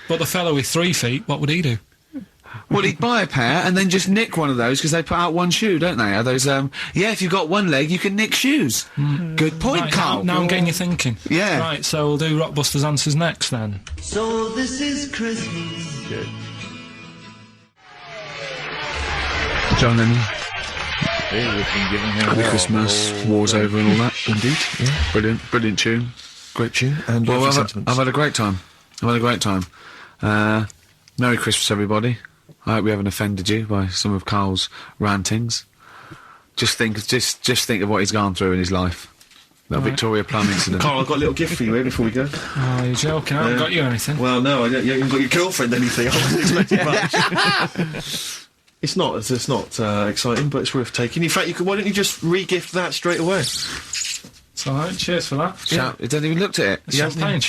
But the fellow with 3 feet, what would he do? Well, he'd buy a pair and then just nick one of those because they put out one shoe, don't they? Are those, yeah, if you've got one leg, you can nick shoes. Good point, Right, Carl. Now I'm getting you thinking. Yeah. Right, so we'll do Rockbusters answers next then. So this is Christmas. Good. John Lennon, Hey, we've been giving him Happy hell. Christmas, War's Over and all that. Indeed, yeah. Brilliant tune. Great tune, and Well, lovely I've sentiments. had a great time. Merry Christmas, everybody. I hope we haven't offended you by some of Carl's rantings. Just think of what he's gone through in his life. That Victoria Plum incident. Carl, I've got a little gift for you here before we go. Oh, you're joking. I haven't got you anything. Well, no, you haven't got your girlfriend anything. I wasn't expecting much. It's not exciting, but it's worth taking. In fact, why don't you just re-gift that straight away? It's alright, cheers for that. It hasn't even looked at it. Champagne.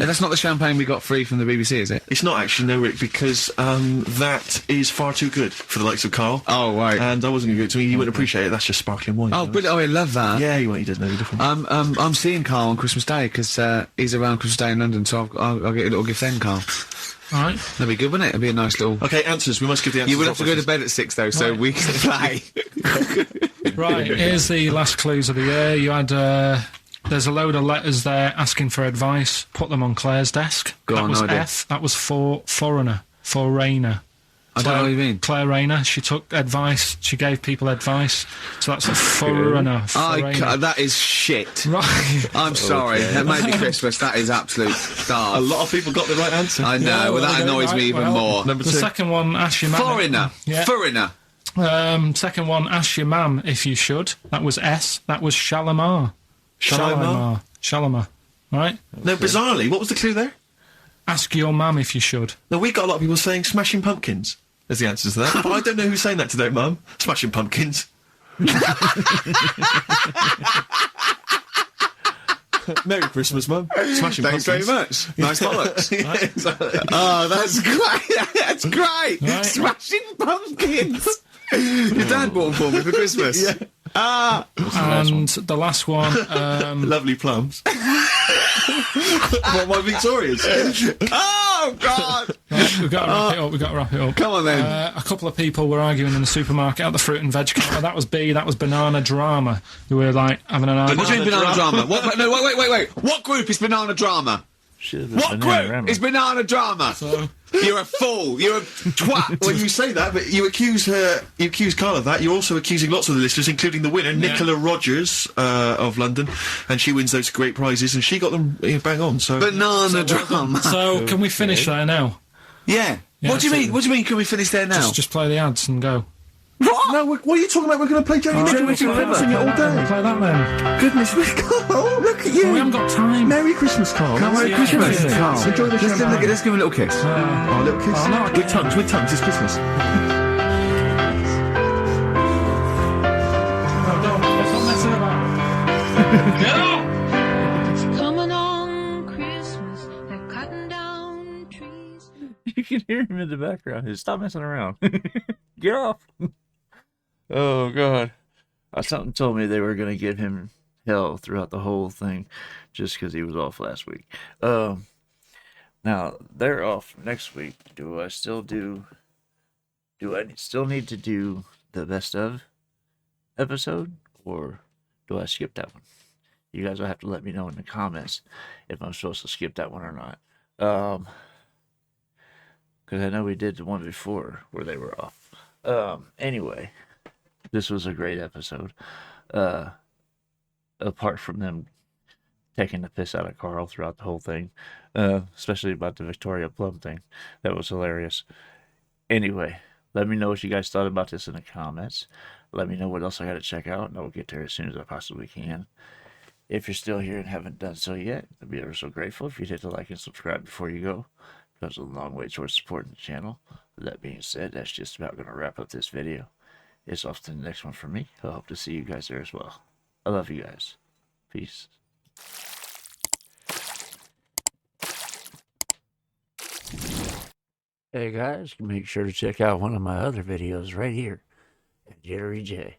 And that's not the champagne we got free from the BBC, is it? It's not actually, no, Rick, because that is far too good for the likes of Carl. Oh, right. And I wasn't going to give it to me. You wouldn't appreciate it. That's just sparkling wine. Oh, brilliant. Oh, I love that. Yeah, you won't. He doesn't know the difference. I'm seeing Carl on Christmas Day because he's around Christmas Day in London, so I'll get a little gift then, Carl. Alright. That'd be good, wouldn't it? It'd be a nice little... Okay, answers. We must give the answers. You would have to go to bed at 6, though, so we can play. Right, here's the last clues of the year. You had, there's a load of letters there asking for advice. Put them on Claire's desk. Go that on, was no idea. F. That was for foreigner. For Rayner. I don't know what you mean. Claire Rayner. She took advice. She gave people advice. So that's a foreigner. That is shit. Right. I'm sorry. That may be Christmas. That is absolute starve. A lot of people got the right answer. I know. Yeah, well, that they got it annoys right. me even Well, more. Number The 2. second one, ask your mum. Foreigner. Yeah. Foreigner. Second one, ask your mum if you should. That was S. That was Shalimar. Shalimar? Shalimar. Right? No, bizarrely, what was the clue there? Ask your mum if you should. No, we got a lot of people saying Smashing Pumpkins as the answer to that. But I don't know who's saying that today, Mum. Smashing Pumpkins. Merry Christmas, Mum. Smashing Thanks Pumpkins. very much. Nice bollocks. Yeah, exactly. Oh, that's great. That's great. Right. Smashing pumpkins. Your dad bought them for me for Christmas. Yeah. And the last one, Lovely plums. What, my Victorias? Oh, God. we've got to wrap it up. We've got to wrap it up. Come on, then. A couple of people were arguing in the supermarket at the fruit and veg counter. That was B. That was banana drama. They were like having an argument. What do you mean banana drama? What, no, wait. What group is banana drama? What group is banana drama? You're a fool. You're a twat. Well, you say that, but you accuse Carl of that. You're also accusing lots of the listeners, including the winner, Nicola Rogers of London, and she wins those great prizes, and she got them bang on. So Banana drama. So can we finish there now? Yeah. What do you mean? What do you mean? Can we finish there now? Just play the ads and go. What? no, what are you talking about? We're going to play Jerry Nichols. We're going to sing it all day. Play that then. Goodness me, Carl! Look at you. We haven't got time. Merry Christmas, Carl. Merry Christmas, Carl. Enjoy the champagne. Let's give him a little kiss. Oh, a little kiss. no, I with tongues. It's Christmas. No, don't. Let's not mess about. Get up! Coming on Christmas, they're cutting down trees. You can hear him in the background. Just stop messing around. Get off. Oh, God. Something told me they were going to give him hell throughout the whole thing just because he was off last week. Now, they're off next week. Do I still need to do the best of episode, or do I skip that one? You guys will have to let me know in the comments if I'm supposed to skip that one or not. Because I know we did the one before where they were off. Anyway, this was a great episode. Apart from them taking the piss out of Karl throughout the whole thing, especially about the Victoria Plum thing. That was hilarious. Anyway, let me know what you guys thought about this in the comments. Let me know what else I got to check out, and I will get there as soon as I possibly can. If you're still here and haven't done so yet, I'd be ever so grateful if you'd hit the like and subscribe before you go. It goes a long way towards supporting the channel. That being said, that's just about going to wrap up this video. It's off to the next one for me. I hope to see you guys there as well. I love you guys. Peace. Hey guys, make sure to check out one of my other videos right here at JitteryJay.